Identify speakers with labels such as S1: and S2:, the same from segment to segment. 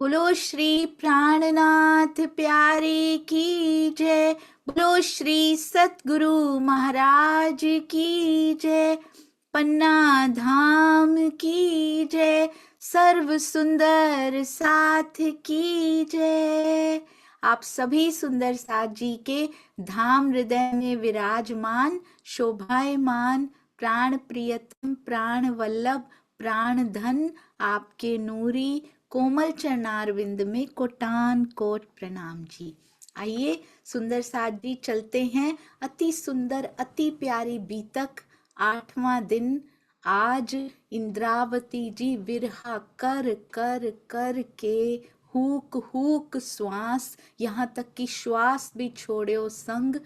S1: बोलो श्री प्राणनाथ प्यारे की जय। बोलो श्री सतगुरु महाराज की जय। पन्ना धाम की जय। सर्व सुंदर साथ की जय। आप सभी सुंदर साथ जी के धाम हृदय में विराजमान शोभायमान प्राण प्रियतम प्राण वल्लभ प्राण धन आपके नूरी कोमल चरणारविंद में कोटान कोट प्रणाम जी। आइए सुंदर साथ जी चलते हैं अति सुंदर अति प्यारी बीतक 8वां दिन। आज इंद्रावती जी विरहा कर कर कर के हुक हुक श्वास, यहाँ तक कि श्वास भी छोड़ो संग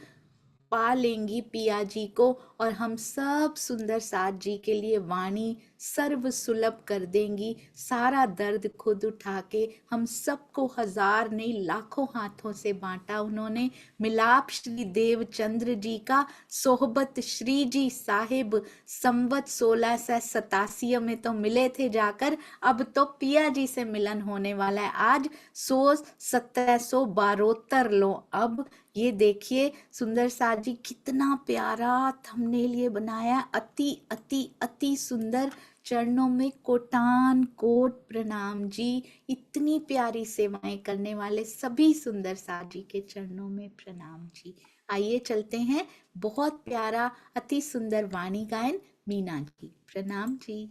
S1: पा लेंगी पिया जी को, और हम सब सुंदर साथ जी के लिए वाणी सर्व सुलभ कर देंगी। सारा दर्द खुद उठा के हम सबको हजार नहीं लाखों हाथों से बांटा उन्होंने। मिलाप श्री देवचंद्र जी का, सोहबत श्री जी साहिब संवत 1687 में तो मिले थे जाकर, अब तो पिया जी से मिलन होने वाला है। आज 1772 लो। अब ये देखिए सुंदर साथ जी कितना प्यारा थंबनेल ये बनाया, अति अति अति सुंदर। चरणों में कोटान कोट प्रणाम जी। इतनी प्यारी सेवाएं करने वाले सभी सुंदर साथ जी के चरणों में प्रणाम जी। आइए चलते हैं, बहुत प्यारा अति सुंदर वाणी गायन मीना जी। प्रणाम जी।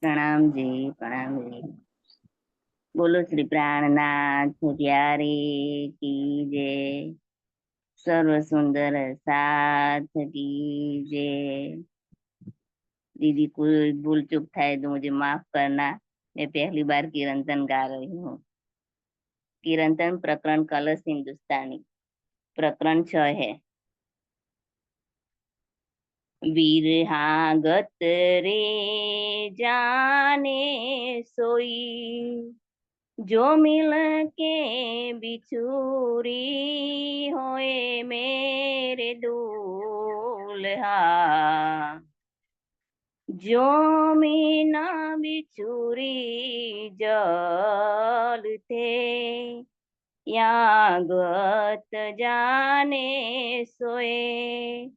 S2: प्रणाम जी, प्रणाम जी। बोलो श्री प्राणनाथ प्यारे की जय। सर्व सुंदर साथ की जय। दीदी कोई भूल चूक थाय तो मुझे माफ करना। मैं पहली बार कीर्तन गा रही हूँ। कीर्तन प्रकरण कलश हिंदुस्तानी प्रकरण 6 है। वीरहागत रे जाने सोई, जो मिल के बिछुरी होए मेरे दूल्हा। जो मीना बिछुरी जलते, यागत जाने सोए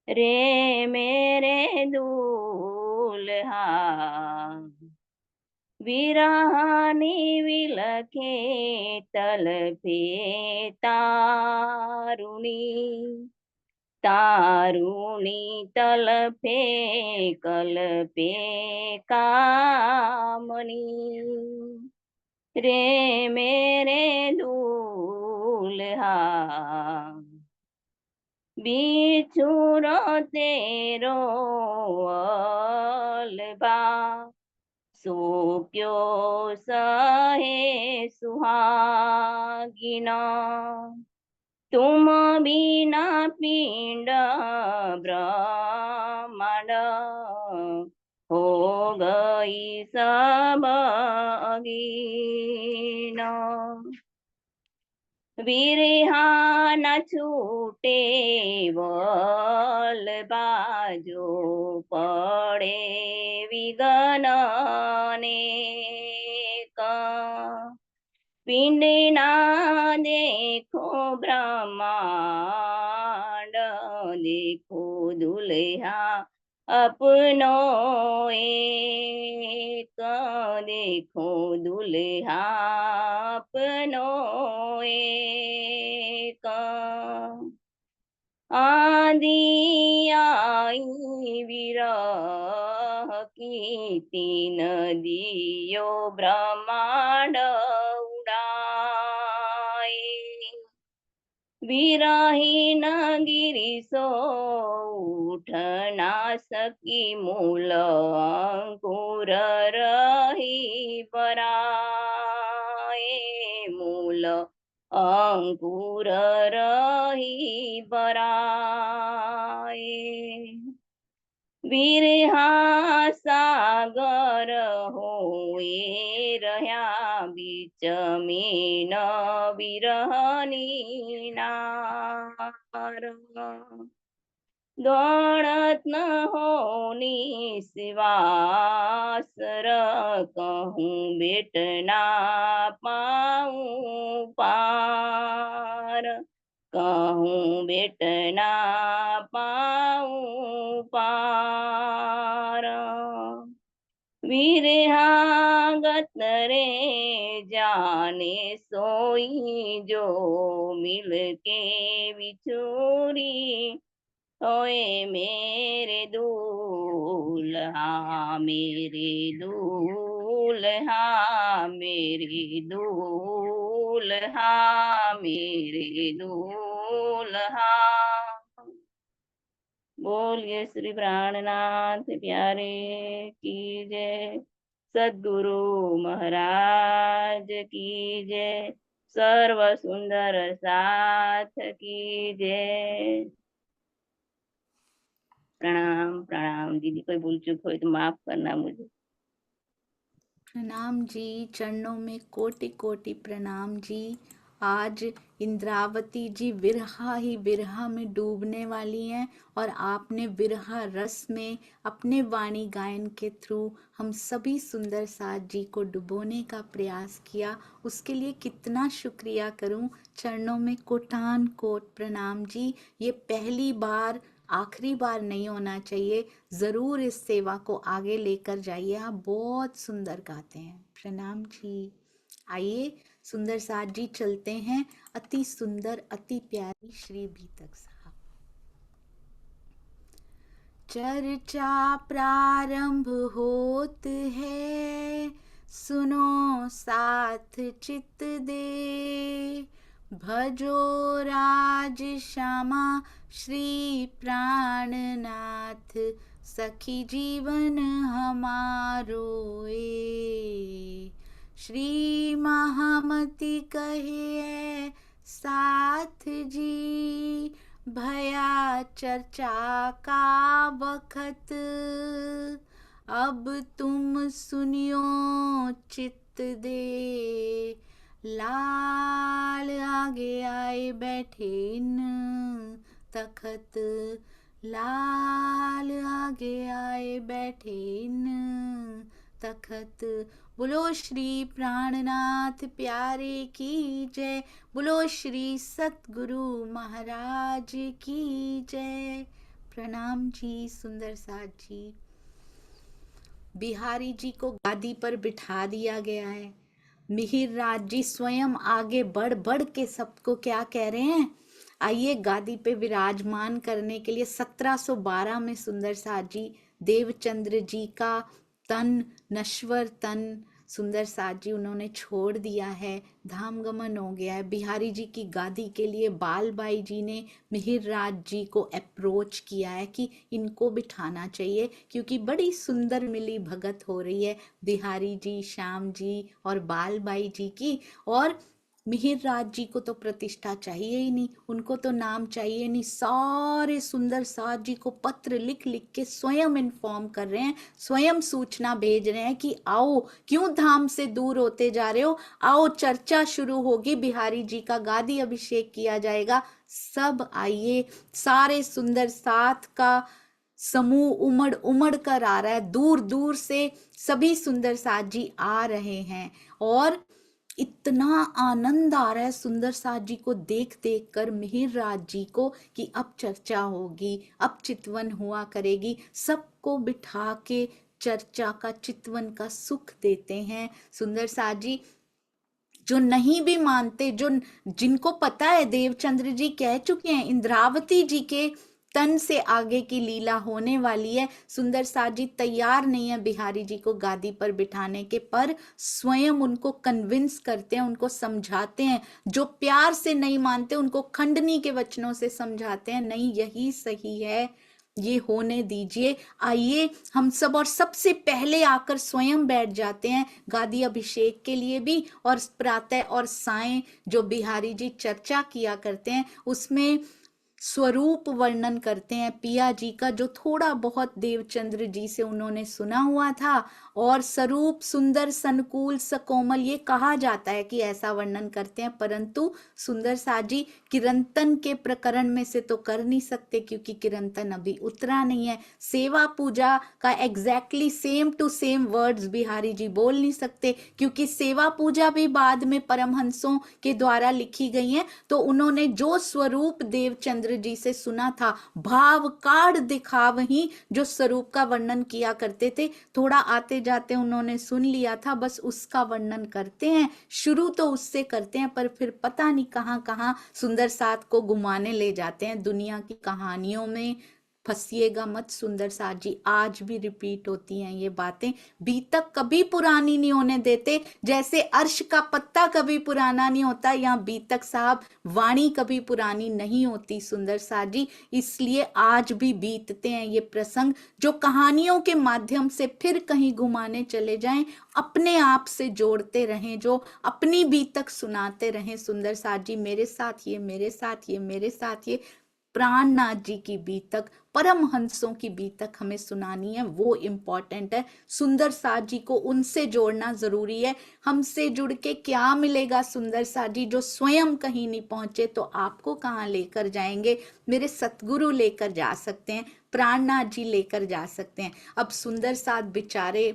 S2: रे मेरे दूल्हा। विरहानी विलखे तलपे तारुणी, तारुणी तलपे कलपे कामनी रे मेरे दूल्हा। बिछुरो तेरो अलबा, सो क्यो सहे सुहागिना। तुम बिना पिंड ब्रह्मांड, हो गई सब अगीना। विरहा न छूटे बल बाजो, पड़े विगन अनेक। पिंड ना देखो ब्रह्मांड, देखो दुल्हा अपनो एक। देखो दुल्हा अपनो एक। आंधी आई विरह की, तीन दियो ब्रह्मांड उड़ाए। विरहीन गिरी सो उठ ना सकी, मूल अंकुर रही पराए। मूल अंकुर रही पराए। विरहा सागर होए रहा, बीच में न विरहनी नार। दौड़त न होनी सिवास कहूँ बेटना पाऊँ पार, कहूँ बेटना पाऊँ पार। वीरहागत रे जाने सोई, जो मिल के बिछोरी ओए मेरे दूल्हा, मेरे दूल्हा, मेरे दूल्हा, मेरे दूल्हा। बोलिए श्री प्राणनाथ प्यारे की जय, सद्गुरु महाराज की जय, सर्व सुंदर साथ की जय। प्रणाम प्रणाम दीदी, कोई भूल चूक हो तो माफ करना मुझे।
S1: प्रणाम जी, चरणों में कोटि कोटि प्रणाम जी। आज इंद्रावती जी विरहा ही विरहा में डूबने वाली हैं और आपने विरहा रस में अपने वाणी गायन के थ्रू हम सभी सुंदर साथ जी को डुबोने का प्रयास किया। उसके लिए कितना शुक्रिया करूं। चरणों में कोटान कोट प्रणाम जी। ये पहली बार, आखिरी बार नहीं होना चाहिए। जरूर इस सेवा को आगे लेकर जाइए, आप बहुत सुंदर गाते हैं। प्रणाम जी। आइए सुंदर साथ जी चलते हैं अति सुंदर अति प्यारी श्री भीतक साहब। चर्चा प्रारंभ होत है, सुनो साथ चित दे, भजो राज श्यामा श्री प्राणनाथ, सखी जीवन हमारो ए। श्री महामति कहे साथ जी, भया चर्चा का बखत, अब तुम सुनियो चित्त दे, लाल आगे आए बैठे इन तखत, लाल आगे आए बैठे इन तखत। बोलो श्री प्राणनाथ प्यारे की जय, बोलो श्री सतगुरु महाराज की जय। प्रणाम जी सुंदर साथ जी। बिहारी जी को गादी पर बिठा दिया गया है। मिहिर राज जी स्वयं आगे बढ़ बढ़ के सबको क्या कह रहे हैं, आइए गादी पे विराजमान करने के लिए। 1712 में सुंदर साथ जी देवचंद्र जी का तन, नश्वर तन सुंदर साथ जी उन्होंने छोड़ दिया है, धाम गमन हो गया है। बिहारी जी की गादी के लिए बाल बाई जी ने मिहिर राज जी को अप्रोच किया है कि इनको बिठाना चाहिए, क्योंकि बड़ी सुंदर मिली भगत हो रही है बिहारी जी, श्याम जी और बाल बाई जी की। और मिहिर राज जी को तो प्रतिष्ठा चाहिए ही नहीं, उनको तो नाम चाहिए नहीं। सारे सुंदर साथ जी को पत्र लिख लिख के स्वयं इन्फॉर्म कर रहे हैं, स्वयं सूचना भेज रहे हैं कि आओ, क्यों धाम से दूर होते जा रहे हो, आओ चर्चा शुरू होगी, बिहारी जी का गादी अभिषेक किया जाएगा, सब आइए। सारे सुंदर साथ का समूह उमड़ उमड़ कर आ रहा है, दूर दूर से सभी सुंदर साथ जी आ रहे हैं और इतना आनंद आ रहा है सुंदर साथ जी को देख देख कर, मिहिर राज जी को, कि अब चर्चा होगी, अब चितवन हुआ करेगी। सबको बिठा के चर्चा का, चितवन का सुख देते हैं सुंदर साथ जी। जो नहीं भी मानते, जो जिनको पता है, देवचंद्र जी कह चुके हैं इंद्रावती जी के तन से आगे की लीला होने वाली है, सुंदर साथ जी तैयार नहीं है बिहारी जी को गादी पर बिठाने के, पर स्वयं उनको कन्विंस करते हैं, उनको समझाते हैं। जो प्यार से नहीं मानते उनको खंडनी के वचनों से समझाते हैं, नहीं यही सही है, ये होने दीजिए, आइए हम सब। और सबसे पहले आकर स्वयं बैठ जाते हैं गादी अभिषेक के लिए भी। और प्रातः और सायं जो बिहारी जी चर्चा किया करते हैं, उसमें स्वरूप वर्णन करते हैं पिया जी का, जो थोड़ा बहुत देवचंद्र जी से उन्होंने सुना हुआ था। और स्वरूप सुंदर सनकूल सकोमल, ये कहा जाता है कि ऐसा वर्णन करते हैं, परंतु सुंदर साथ जी किरंतन के प्रकरण में से तो कर नहीं सकते, क्योंकि किरंतन अभी उतरा नहीं है। सेवा पूजा का exactly same to same words Bihari ji बोल नहीं सकते, क्योंकि सेवा पूजा भी बाद में परमहंसों के द्वारा लिखी गई है। तो उन्होंने जो स्वरूप देवचंद्र जी से सुना था, भाव काढ़ दिखावही, जो स्वरूप का वर्णन किया करते थे, थोड़ा आते जाते उन्होंने सुन लिया था, बस उसका वर्णन करते हैं। शुरू तो उससे करते हैं, पर फिर पता नहीं कहाँ कहाँ सुंदर साथ को घुमाने ले जाते हैं, दुनिया की कहानियों में फंसिएगा मत सुंदर साथ जी। आज भी रिपीट होती हैं ये बातें, बीतक कभी पुरानी नहीं होने देते। जैसे अर्श का पत्ता कभी पुराना नहीं होता, या बीतक साहब वाणी कभी पुरानी नहीं होती सुंदर साथ जी। इसलिए आज भी बीतते हैं ये प्रसंग, जो कहानियों के माध्यम से फिर कहीं घुमाने चले जाएं, अपने आप से जोड़ते रहें, जो अपनी बीतक सुनाते रहें सुंदर साथ जी। मेरे साथ ये, मेरे साथ ये, मेरे साथ ये, प्राणनाथ जी की बीतक, परमहंसों की बीतक हमें सुनानी है, वो इम्पोर्टेंट है। सुंदर साथ जी को उनसे जोड़ना जरूरी है। हमसे जुड़ के क्या मिलेगा सुंदर साथ जी, जो स्वयं कहीं नहीं पहुंचे तो आपको कहाँ लेकर जाएंगे। मेरे सतगुरु लेकर जा सकते हैं, प्राणनाथ जी लेकर जा सकते हैं। अब सुंदर साथ बेचारे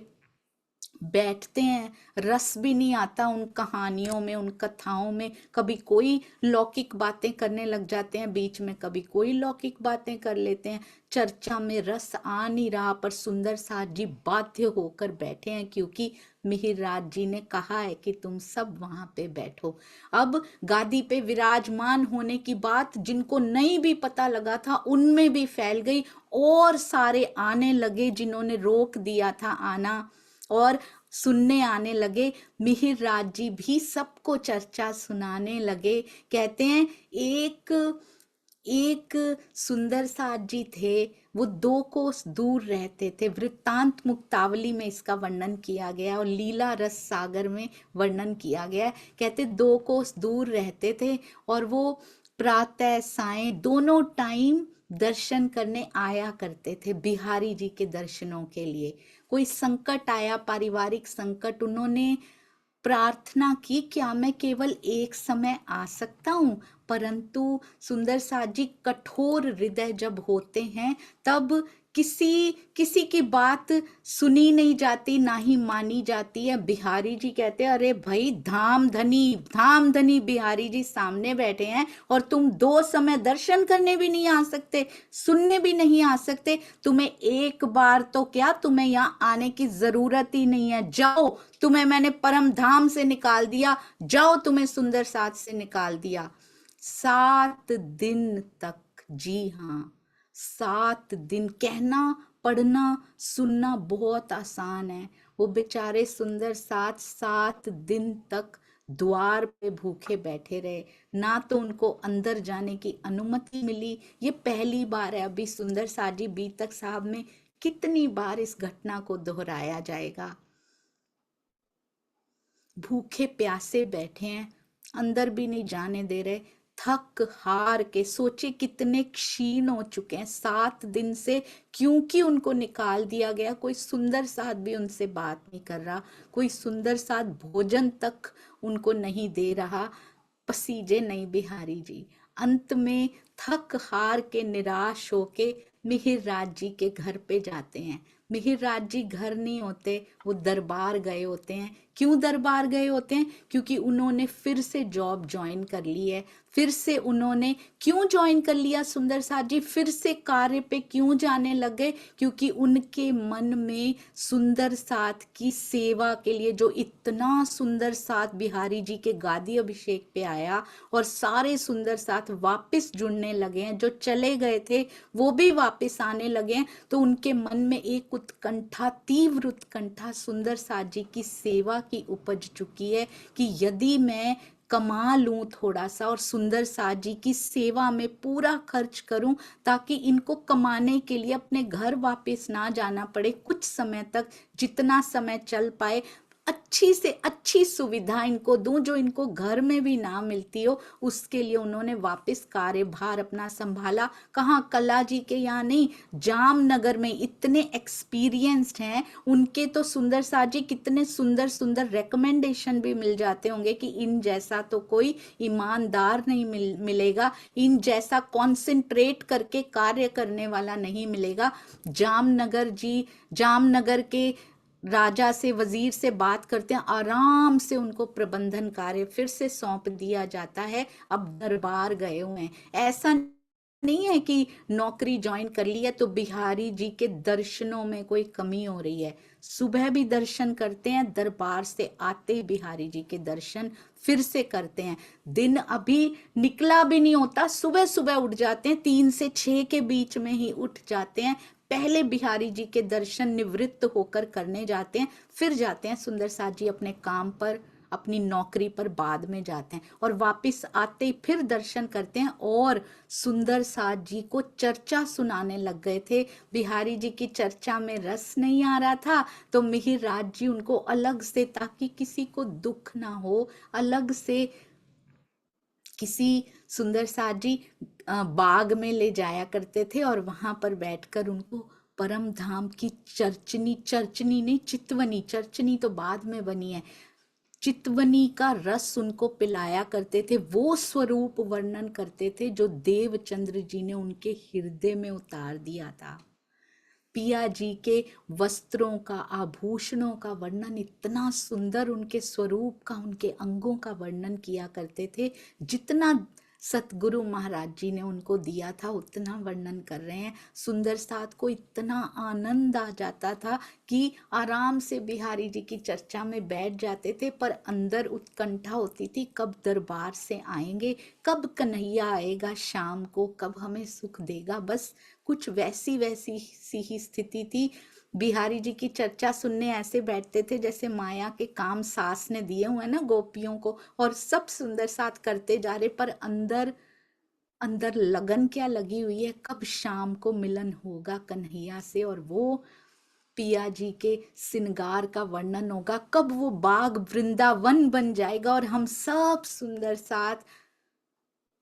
S1: बैठते हैं, रस भी नहीं आता उन कहानियों में, उन कथाओं में। कभी कोई लौकिक बातें करने लग जाते हैं बीच में, कभी कोई लौकिक बातें कर लेते हैं, चर्चा में रस आ नहीं रहा। पर सुंदर साथ जी बाध्य होकर बैठे हैं, क्योंकि मिहिरराज जी ने कहा है कि तुम सब वहां पे बैठो। अब गादी पे विराजमान होने की बात जिनको नहीं भी पता लगा था उनमें भी फैल गई, और सारे आने लगे जिन्होंने रोक दिया था आना, और सुनने आने लगे। मिहिरराज जी भी सबको चर्चा सुनाने लगे। कहते हैं एक एक सुंदर साथ जी थे, वो 2 कोस दूर रहते थे। वृत्तांत मुक्तावली में इसका वर्णन किया गया और लीला रस सागर में वर्णन किया गया है। कहते 2 कोस दूर रहते थे, और वो प्रातः सायं दोनों टाइम दर्शन करने आया करते थे, बिहारी जी के दर्शनों के लिए। कोई संकट आया, पारिवारिक संकट, उन्होंने प्रार्थना की, क्या मैं केवल एक समय आ सकता हूँ। परंतु सुंदर साथ जी कठोर हृदय जब होते हैं, तब किसी किसी की बात सुनी नहीं जाती, ना ही मानी जाती है। बिहारी जी कहते हैं, अरे भाई धाम धनी बिहारी जी सामने बैठे हैं, और तुम 2 समय दर्शन करने भी नहीं आ सकते, सुनने भी नहीं आ सकते। तुम्हें एक बार तो क्या, तुम्हें यहाँ आने की जरूरत ही नहीं है। जाओ, तुम्हें मैंने परम धाम से निकाल दिया, जाओ, तुम्हें सुंदर साथ से निकाल दिया। 7 दिन तक, जी हाँ, 7 दिन। कहना पढ़ना सुनना बहुत आसान है, वो बेचारे सुंदर साथ 7 दिन तक द्वार पे भूखे बैठे रहे, ना तो उनको अंदर जाने की अनुमति मिली। ये पहली बार है। अभी सुंदर साथ जी बीतक साहब में कितनी बार इस घटना को दोहराया जाएगा। भूखे प्यासे बैठे हैं, अंदर भी नहीं जाने दे रहे, थक हार के। सोचे कितने क्षीण हो चुके हैं 7 दिन से, क्योंकि उनको निकाल दिया गया। कोई सुंदर साथ भी उनसे बात नहीं कर रहा, कोई सुंदर साथ भोजन तक उनको नहीं दे रहा। पसीजे नहीं बिहारी जी। अंत में थक हार के निराश होके मिहिरराज जी के घर पे जाते हैं। मिहिरराज जी घर नहीं होते, वो दरबार गए होते हैं। क्यों दरबार गए होते हैं? क्योंकि उन्होंने फिर से जॉब ज्वाइन कर ली है। फिर से उन्होंने क्यों ज्वाइन कर लिया सुंदर साथ जी, फिर से कार्य पे क्यों जाने लगे? क्योंकि उनके मन में सुंदर साथ की सेवा के लिए, जो इतना सुंदर साथ बिहारी जी के गादी अभिषेक पे आया, और सारे सुंदर साथ वापस जुड़ने लगे हैं, जो चले गए थे वो भी वापस आने लगे हैं। तो उनके मन में एक उत्कंठा, तीव्र उत्कंठा सुंदर साथ जी की सेवा की उपज चुकी है, कि यदि मैं कमा लूं थोड़ा सा और सुंदर साथ जी की सेवा में पूरा खर्च करूं, ताकि इनको कमाने के लिए अपने घर वापस ना जाना पड़े कुछ समय तक, जितना समय चल पाए, अच्छी से अच्छी सुविधा इनको दूं जो इनको घर में भी ना मिलती हो। उसके लिए उन्होंने वापस कार्यभार अपना संभाला। कहाँ, कला जी के यहाँ नहीं, जामनगर में इतने एक्सपीरियंस्ड हैं उनके तो सुंदर साथ जी कितने सुंदर सुंदर रिकमेंडेशन भी मिल जाते होंगे कि इन जैसा तो कोई ईमानदार नहीं मिलेगा, इन जैसा कॉन्सेंट्रेट करके कार्य करने वाला नहीं मिलेगा। जामनगर जी, जामनगर के राजा से, वजीर से बात करते हैं, आराम से उनको प्रबंधन कार्य फिर से सौंप दिया जाता है। अब दरबार गए हुए हैं, ऐसा नहीं है कि नौकरी ज्वाइन कर ली है तो बिहारी जी के दर्शनों में कोई कमी हो रही है। सुबह भी दर्शन करते हैं, दरबार से आते ही बिहारी जी के दर्शन फिर से करते हैं। दिन अभी निकला भी नहीं होता, सुबह सुबह उठ जाते हैं, 3 से 6 के बीच में ही उठ जाते हैं। पहले बिहारी जी के दर्शन निवृत्त होकर करने जाते हैं, फिर जाते हैं सुंदर साथ जी अपने काम पर, अपनी नौकरी पर बाद में जाते हैं, और वापस आते ही फिर दर्शन करते हैं। और सुंदर साथ जी को चर्चा सुनाने लग गए थे। बिहारी जी की चर्चा में रस नहीं आ रहा था तो मिहिर राज जी उनको अलग से, ताकि किसी को दुख ना हो, अलग से किसी सुंदर साथ जी बाग में ले जाया करते थे और वहां पर बैठकर उनको परम धाम की चर्चनी, चर्चनी नहीं चितवनी, चर्चनी तो बाद में बनी है, चितवनी का रस उनको पिलाया करते थे। वो स्वरूप वर्णन करते थे जो देवचंद्र जी ने उनके हृदय में उतार दिया था। पिया जी के वस्त्रों का, आभूषणों का वर्णन इतना सुंदर, उनके स्वरूप का, उनके अंगों का वर्णन किया करते थे। जितना सतगुरु महाराज जी ने उनको दिया था उतना वर्णन कर रहे हैं। सुंदर साथ को इतना आनंद आ जाता था कि आराम से बिहारी जी की चर्चा में बैठ जाते थे, पर अंदर उत्कंठा होती थी कब दरबार से आएंगे, कब कन्हैया आएगा शाम को, कब हमें सुख देगा। बस कुछ वैसी वैसी सी ही स्थिति थी। बिहारी जी की चर्चा सुनने ऐसे बैठते थे जैसे माया के काम सास ने दिए हुए ना गोपियों को, और सब सुंदर साथ करते जा रहे, पर अंदर अंदर लगन क्या लगी हुई है, कब शाम को मिलन होगा कन्हैया से, और वो पिया जी के सिंगार का वर्णन होगा, कब वो बाग वृंदावन बन जाएगा और हम सब सुंदर साथ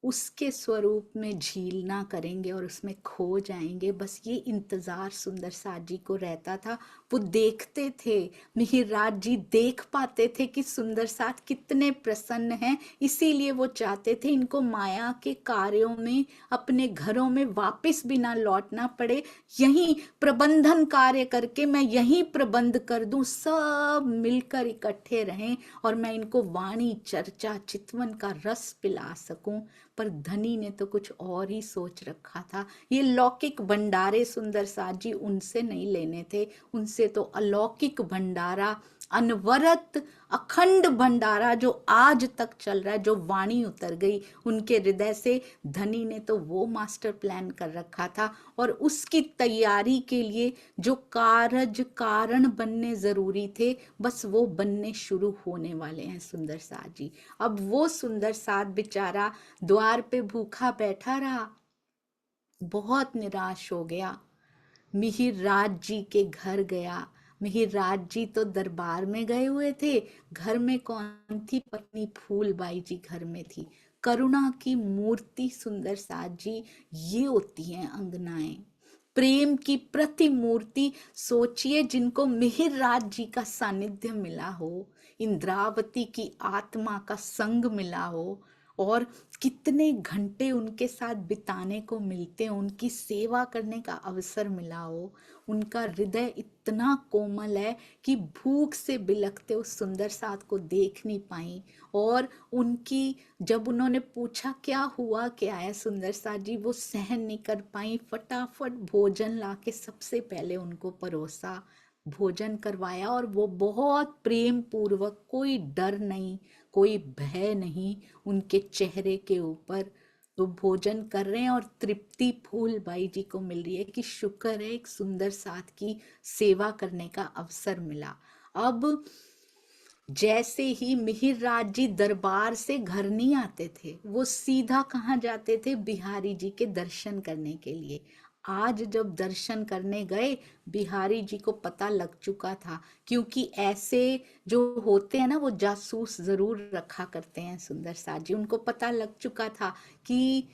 S1: उसके स्वरूप में झीलना करेंगे और उसमें खो जाएंगे। बस ये इंतजार सुंदर साथ जी को रहता था। वो देखते थे, मिहिर राज जी देख पाते थे कि सुंदर साथ कितने प्रसन्न हैं, इसीलिए वो चाहते थे इनको माया के कार्यों में, अपने घरों में वापस भी ना लौटना पड़े, यहीं प्रबंधन कार्य करके मैं यहीं प्रबंध कर दूं, सब मिलकर इकट्ठे रहें और मैं इनको वाणी, चर्चा, चितवन का रस पिला सकूं। पर धनी ने तो कुछ और ही सोच रखा था। ये लौकिक भंडारे सुंदर साथ जी उनसे नहीं लेने थे, उनसे तो अलौकिक भंडारा, अनवरत अखंड भंडारा जो आज तक चल रहा है, जो वाणी उतर गई उनके हृदय से, धनी ने तो वो मास्टर प्लान कर रखा था। और उसकी तैयारी के लिए जो कारज कारण बनने जरूरी थे, बस वो बनने शुरू होने वाले हैं सुंदर साथ जी। अब वो सुंदर साथ बेचारा द्वार पे भूखा बैठा रहा, बहुत निराश हो गया। मिहिर राज जी के घर गया। मिहिर राज जी तो दरबार में गए हुए थे, घर में कौन थी, पत्नी फूलबाई जी घर में थी। करुणा की मूर्ति सुंदर साथ जी, ये होती हैं अंगनाएं, प्रेम की प्रतिमूर्ति। सोचिए जिनको मिहिर राज जी का सानिध्य मिला हो, इंद्रावती की आत्मा का संग मिला हो, और कितने घंटे उनके साथ बिताने को मिलते हैं, उनकी सेवा करने का अवसर मिला हो, उनका हृदय इतना कोमल है कि भूख से बिलखते उस सुंदर साथ को देख नहीं पाई। और उनकी जब उन्होंने पूछा क्या हुआ क्या है सुंदर साथ जी, वो सहन नहीं कर पाई, फटाफट भोजन लाके सबसे पहले उनको परोसा, भोजन करवाया, और वो बहुत प्रेम पूर्वक, कोई डर नहीं, कोई भय नहीं उनके चेहरे के ऊपर, वो भोजन कर रहे हैं और तृप्ति फूलबाई जी को मिल रही है कि शुक्र है एक सुंदर साथ की सेवा करने का अवसर मिला। अब जैसे ही मिहिर राज जी दरबार से घर नहीं आते थे, वो सीधा कहाँ जाते थे, बिहारी जी के दर्शन करने के लिए। आज जब दर्शन करने गए, बिहारी जी को पता लग चुका था, क्योंकि ऐसे जो होते हैं ना वो जासूस जरूर रखा करते हैं सुंदर साथ जी। उनको पता लग चुका था कि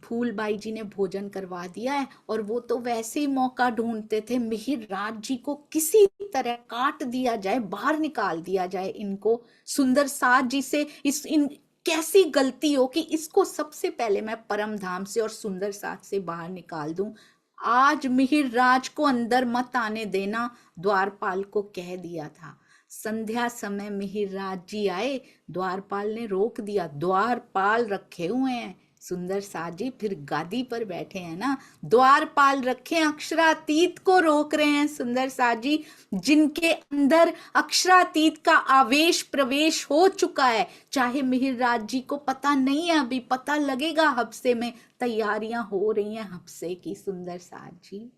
S1: फूलबाई जी ने भोजन करवा दिया है, और वो तो वैसे ही मौका ढूंढते थे मिहिर राज जी को किसी तरह काट दिया जाए, बाहर निकाल दिया जाए इनको सुंदर साथ जी से। इस इन कैसी गलती हो कि इसको सबसे पहले मैं परम धाम से और सुंदर साथ से बाहर निकाल दूं। आज मिहिर राज को अंदर मत आने देना, द्वारपाल को कह दिया था। संध्या समय मिहिर राज जी आए, द्वारपाल ने रोक दिया। द्वारपाल रखे हुए हैं सुंदर साथ जी, फिर गादी पर बैठे हैं ना, द्वारपाल रखे अक्षरातीत को रोक रहे हैं सुंदर साथ जी, जिनके अंदर अक्षरातीत का आवेश प्रवेश हो चुका है। चाहे मिहिर राज जी को पता नहीं है, अभी पता लगेगा हफ्ते में, तैयारियां हो रही हैं हफ्ते की सुंदर साथ जी।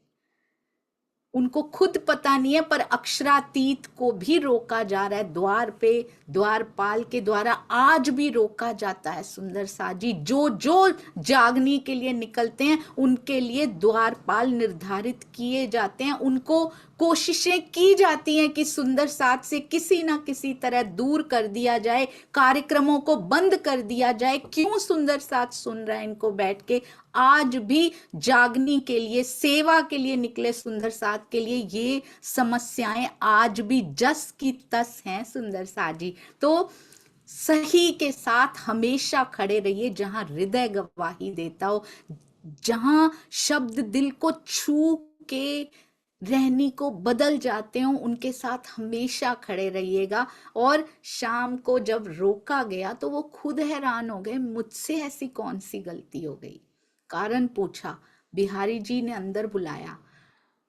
S1: उनको खुद पता नहीं है, पर अक्षरातीत को भी रोका जा रहा है द्वार पे, द्वारपाल के द्वारा आज भी रोका जाता है सुंदर साथ जी। जो जो जागने के लिए निकलते हैं उनके लिए द्वारपाल निर्धारित किए जाते हैं, उनको कोशिशें की जाती हैं कि सुंदर साथ से किसी ना किसी तरह दूर कर दिया जाए, कार्यक्रमों को बंद कर दिया जाए। क्यों सुंदर साथ सुन रहा है इनको बैठ के, आज भी जागने के लिए, सेवा के लिए निकले सुंदर साथ के लिए ये समस्याएं आज भी जस की तस हैं सुंदर साथ जी। तो सही के साथ हमेशा खड़े रहिए, जहां हृदय गवाही देता हो, जहां शब्द दिल को छू के रहनी को बदल जाते हो, उनके साथ हमेशा खड़े रहिएगा। और शाम को जब रोका गया तो वो खुद हैरान हो गए, मुझसे ऐसी कौन सी गलती हो गई। कारण पूछा, बिहारी जी ने अंदर बुलाया,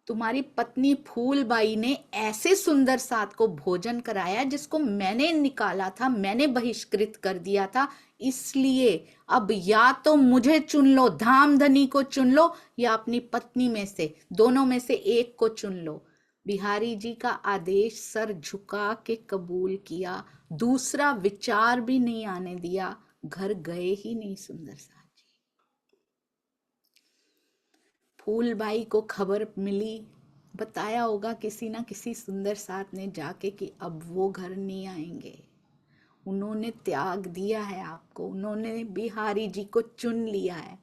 S1: तुम्हारी पत्नी फूलबाई ने ऐसे सुंदर साथ को भोजन कराया जिसको मैंने निकाला था, मैंने बहिष्कृत कर दिया था, इसलिए अब या तो मुझे चुन लो, धामधनी को चुन लो, या अपनी पत्नी में से, दोनों में से एक को चुन लो। बिहारी जी का आदेश सर झुका के कबूल किया, दूसरा विचार भी नहीं आने दिया, घर गए ही नहीं सुंदर साथ जी। फूलबाई को खबर मिली, बताया होगा किसी ना किसी सुंदर साथ ने जाके कि अब वो घर नहीं आएंगे, उन्होंने त्याग दिया है आपको, उन्होंने बिहारी जी को चुन लिया है।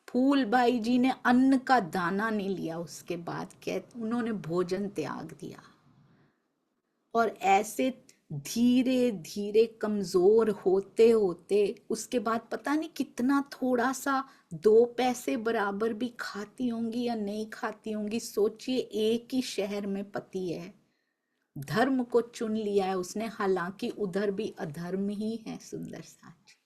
S1: फूलबाई जी ने अन्न का दाना नहीं लिया, उसके बाद उन्होंने भोजन त्याग दिया। और ऐसे धीरे धीरे कमजोर होते होते उसके बाद पता नहीं कितना थोड़ा सा 2 पैसे बराबर भी खाती होंगी या नहीं खाती होंगी। सोचिए, एक ही शहर में पति है, धर्म को चुन लिया है उसने, हालांकि उधर भी अधर्म ही है सुंदर साथ जी,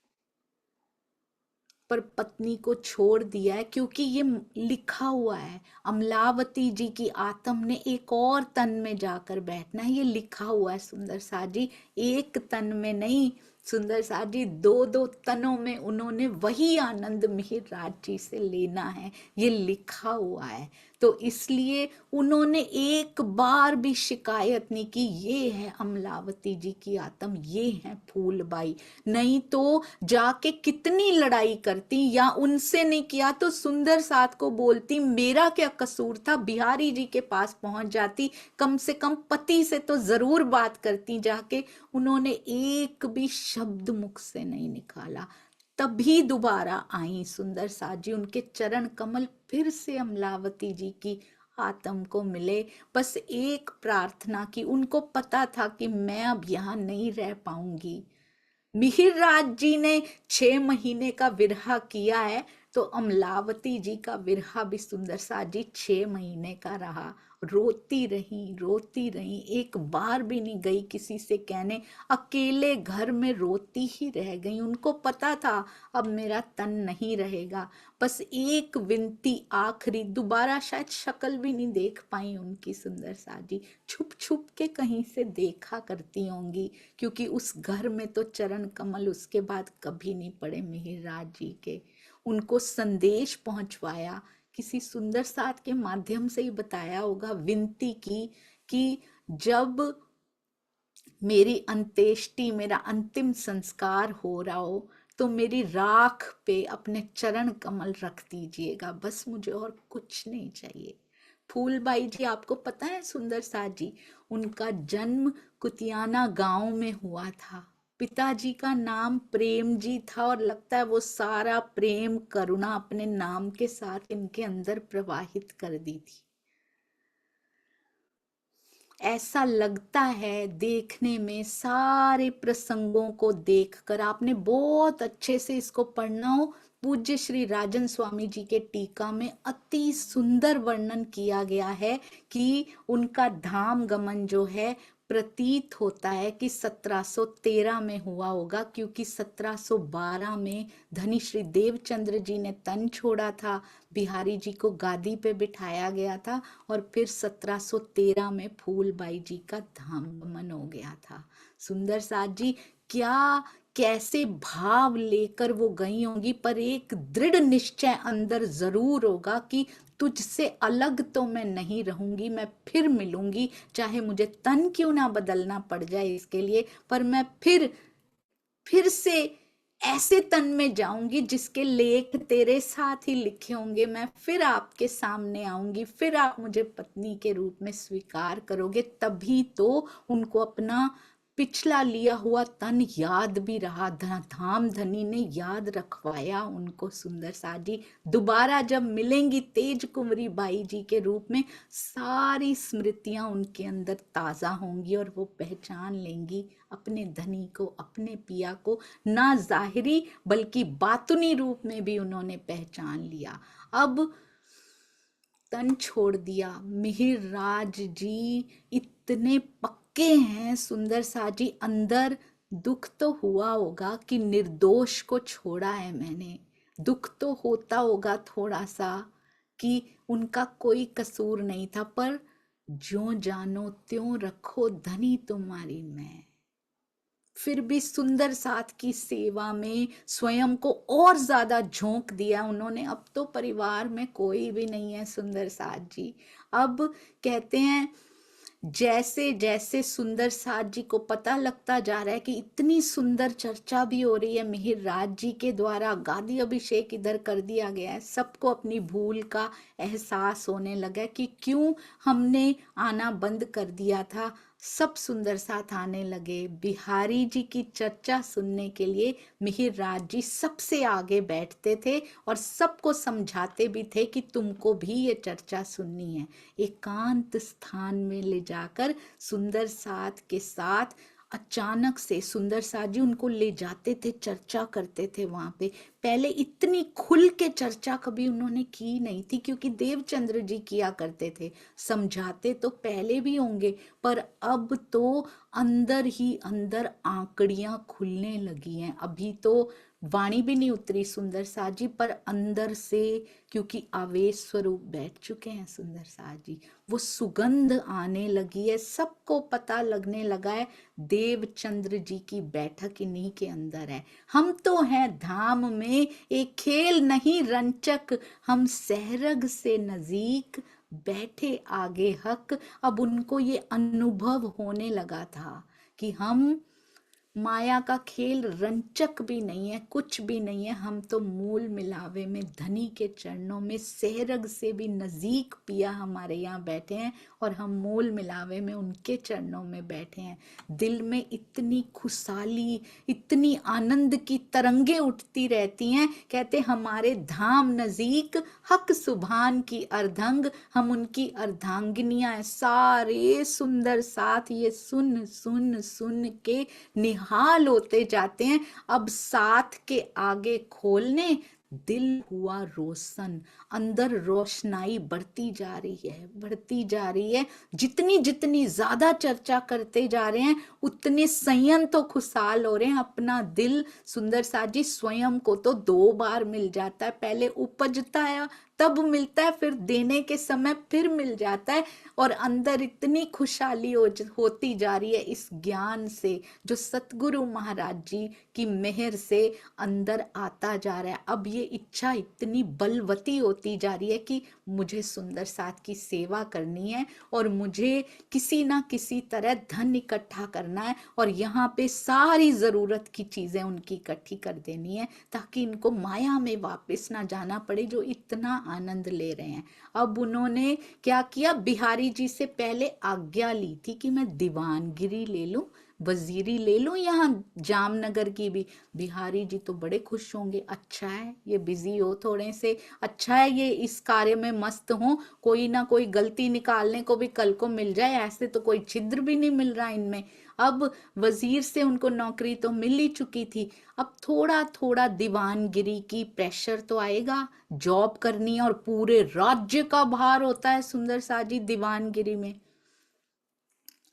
S1: पर पत्नी को छोड़ दिया है, क्योंकि ये लिखा हुआ है अमलावती जी की आत्म ने एक और तन में जाकर बैठना है, ये लिखा हुआ है सुंदर साथ जी। एक तन में नहीं सुंदर साथ जी, 2 तनों में उन्होंने वही आनंद मिहिर राज जी से लेना है, ये लिखा हुआ है। तो इसलिए उन्होंने एक बार भी शिकायत नहीं की, ये है अमलावती जी की आत्म, ये है फूलबाई। नहीं तो जाके कितनी लड़ाई करती, या उनसे नहीं किया तो सुंदर साथ को बोलती मेरा क्या कसूर था, बिहारी जी के पास पहुंच जाती, कम से कम पति से तो जरूर बात करती जाके। उन्होंने एक भी शब्द मुख से नहीं निकाला। तभी दोबारा आई सुंदर साथ जी, उनके चरण कमल फिर से अमलावती जी की आत्म को मिले। बस एक प्रार्थना की, उनको पता था कि मैं अब यहाँ नहीं रह पाऊंगी। मिहिर राज जी ने 6 महीने का विरहा किया है, तो अमलावती जी का विरहा भी सुंदर साथ जी 6 महीने का रहा। रोती रही, एक बार भी नहीं गई किसी से कहने, अकेले घर में रोती ही रह गई। उनको पता था अब मेरा तन नहीं रहेगा, बस एक विनती आखिरी, दोबारा शायद शक्ल भी नहीं देख पाई उनकी सुंदर साथ जी, छुप छुप के कहीं से देखा करती होंगी, क्योंकि उस घर में तो चरण कमल उसके बाद कभी नहीं पड़े मिहिर राज जी के। उनको संदेश पहुंचवाया, किसी सुंदर साथ के माध्यम से ही बताया होगा, विनती की कि जब मेरी अंत्येष्टि, मेरा अंतिम संस्कार हो रहा हो, तो मेरी राख पे अपने चरण कमल रख दीजिएगा, बस मुझे और कुछ नहीं चाहिए। फूलबाई जी आपको पता है सुंदर साथ जी, उनका जन्म कुतियाना गांव में हुआ था। पिताजी का नाम प्रेम जी था और लगता है वो सारा प्रेम करुणा अपने नाम के साथ इनके अंदर प्रवाहित कर दी थी। ऐसा लगता है देखने में, सारे प्रसंगों को देखकर, आपने बहुत अच्छे से इसको पढ़ना हो। पूज्य श्री राजन स्वामी जी के टीका में अति सुंदर वर्णन किया गया है कि उनका धाम गमन जो है प्रतीत होता है कि 1713 में हुआ होगा, क्योंकि 1712 में धनी श्री देवचंद्र जी ने तन छोड़ा था, बिहारी जी को गादी पे बिठाया गया था, और फिर 1713 में फूलबाई जी का धाम गमन हो गया था। सुंदर साथ जी क्या कैसे भाव लेकर वो गई होंगी, पर एक दृढ़ निश्चय अंदर जरूर होगा कि तुझसे अलग तो मैं नहीं रहूंगी, मैं फिर मिलूंगी, चाहे मुझे तन क्यों ना बदलना पड़ जाए इसके लिए, पर मैं फिर से ऐसे तन में जाऊंगी जिसके लेख तेरे साथ ही लिखे होंगे। मैं फिर आपके सामने आऊंगी, फिर आप मुझे पत्नी के रूप में स्वीकार करोगे, तभी तो उनको अपना पिछला लिया हुआ तन याद भी रहा। धाम धनी ने याद रखवाया उनको। सुंदर साथ जी दोबारा जब मिलेंगी तेज कुंवरी बाई जी के रूप में, सारी स्मृतियां उनके अंदर ताजा होंगी और वो पहचान लेंगी अपने धनी को, अपने पिया को। ना जाहिरी बल्कि बातुनी रूप में भी उन्होंने पहचान लिया। अब तन छोड़ दिया। मिहिर राज जी इतने पक्के हैं सुंदर साथ जी, अंदर दुख तो हुआ होगा कि निर्दोष को छोड़ा है मैंने, दुख तो होता होगा थोड़ा सा कि उनका कोई कसूर नहीं था, पर ज्यों जानो त्यों रखो धनी तुम्हारी मैं। फिर भी सुंदर साथ की सेवा में स्वयं को और ज्यादा झोंक दिया उन्होंने। अब तो परिवार में कोई भी नहीं है सुंदर साथ जी। अब कहते हैं जैसे जैसे सुंदर साथ जी को पता लगता जा रहा है कि इतनी सुंदर चर्चा भी हो रही है, मिहिर राज जी के द्वारा गादी अभिषेक इधर कर दिया गया है, सबको अपनी भूल का एहसास होने लगा कि क्यों हमने आना बंद कर दिया था। सब सुंदर साथ आने लगे। बिहारी जी की चर्चा सुनने के लिए मिहिर राज जी सबसे आगे बैठते थे और सबको समझाते भी थे कि तुमको भी ये चर्चा सुननी है। एकांत स्थान में ले जाकर सुंदर साथ के साथ अचानक से सुंदर साथ जी उनको ले जाते थे, चर्चा करते थे वहां पे। पहले इतनी खुल के चर्चा कभी उन्होंने की नहीं थी, क्योंकि देवचंद्र जी किया करते थे। समझाते तो पहले भी होंगे, पर अब तो अंदर ही अंदर आंकड़ियां खुलने लगी हैं। अभी तो वाणी भी नहीं उतरी सुंदर साथ जी, पर अंदर से, क्योंकि आवेश स्वरूप बैठ चुके हैं सुंदर साथ जी, वो सुगंध आने लगी है। सबको पता लगने लगा है देवचंद्र जी की बैठक इन्हीं के अंदर है। हम तो हैं धाम में एक खेल नहीं रंचक, हम सहरग से नजीक बैठे आगे हक। अब उनको ये अनुभव होने लगा था कि हम माया का खेल रंचक भी नहीं है, कुछ भी नहीं है, हम तो मूल मिलावे में धनी के चरणों में सहरग से भी नजीक पिया हमारे यहाँ बैठे हैं और हम मूल मिलावे में उनके चरणों में बैठे हैं। दिल में इतनी खुशहाली, इतनी आनंद की तरंगे उठती रहती हैं। कहते हमारे धाम नजीक हक सुभान की अर्धंग, हम उनकी अर्धांगिनियां। सारे सुंदर साथ ये सुन सुन सुन के निहाल होते जाते हैं। अब साथ के आगे खोलने दिल हुआ रोशन, अंदर रोशनाई बढ़ती जा रही है, बढ़ती जा रही है। जितनी जितनी ज्यादा चर्चा करते जा रहे हैं उतने संयम तो खुशहाल हो रहे हैं। अपना दिल सुंदर साथ जी स्वयं को तो 2 बार मिल जाता है, पहले उपजता है तब मिलता है, फिर देने के समय फिर मिल जाता है, और अंदर इतनी खुशहाली होती जा रही है इस ज्ञान से जो सतगुरु महाराज जी की मेहर से अंदर आता जा रहा है। अब ये इच्छा इतनी बलवती होती जा रही है कि मुझे सुंदर साथ की सेवा करनी है और मुझे किसी ना किसी तरह धन इकट्ठा करना है और यहाँ पे सारी जरूरत की चीजें उनकी इकट्ठी कर देनी है ताकि इनको माया में वापस ना जाना पड़े जो इतना आनंद ले रहे हैं। अब उन्होंने क्या किया, बिहारी जी से पहले आज्ञा ली थी कि मैं दीवानगिरी ले लूं, वजीरी ले लूं यहाँ जामनगर की भी। बिहारी जी तो बड़े खुश होंगे, अच्छा है ये बिजी हो थोड़े से, अच्छा है ये इस कार्य में मस्त हो, कोई ना कोई गलती निकालने को भी कल को मिल जाए, ऐसे तो कोई छिद्र भी नहीं मिल रहा इनमें। अब वजीर से उनको नौकरी तो मिल ही चुकी थी, अब थोड़ा थोड़ा दीवानगिरी की प्रेशर तो आएगा, जॉब करनी है और पूरे राज्य का भार होता है सुंदर साजी दीवानगिरी में।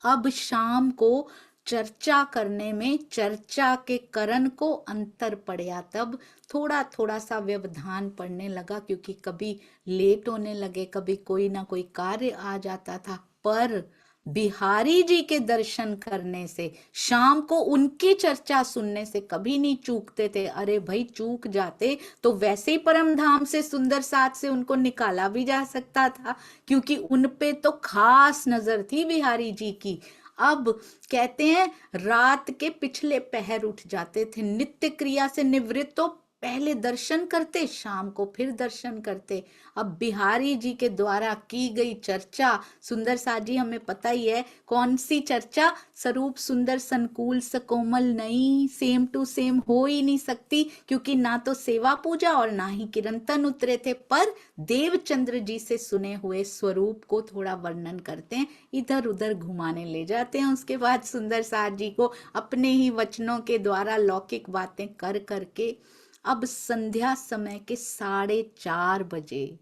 S1: अब शाम को चर्चा करने में चर्चा के करण को अंतर पड़ा, तब थोड़ा थोड़ा सा व्यवधान पड़ने लगा क्योंकि कभी लेट होने लगे, कभी कोई ना कोई कार्य आ जाता था। पर बिहारी जी के दर्शन करने से, शाम को उनकी चर्चा सुनने से कभी नहीं चूकते थे। अरे भाई चूक जाते तो वैसे ही परम धाम से सुंदर साथ से उनको निकाला भी जा सकता था क्योंकि उन पे तो खास नजर थी बिहारी जी की। अब कहते हैं रात के पिछले पहर उठ जाते थे, नित्य क्रिया से निवृत्त तो पहले दर्शन करते, शाम को फिर दर्शन करते। अब बिहारी जी के द्वारा की गई चर्चा, सुंदर साजी हमें पता ही है कौन सी चर्चा, स्वरूप सुंदर संकुल सकोमल नहीं, सेम टू सेम हो ही नहीं सकती क्योंकि ना तो सेवा पूजा और ना ही किरंतन उतरे थे, पर देवचंद्र जी से सुने हुए स्वरूप को थोड़ा वर्णन करते हैं, इधर उधर घुमाने ले जाते हैं। उसके बाद सुंदर साज जी को अपने ही वचनों के द्वारा लौकिक बातें कर करके अब संध्या समय के 4:30 बजे,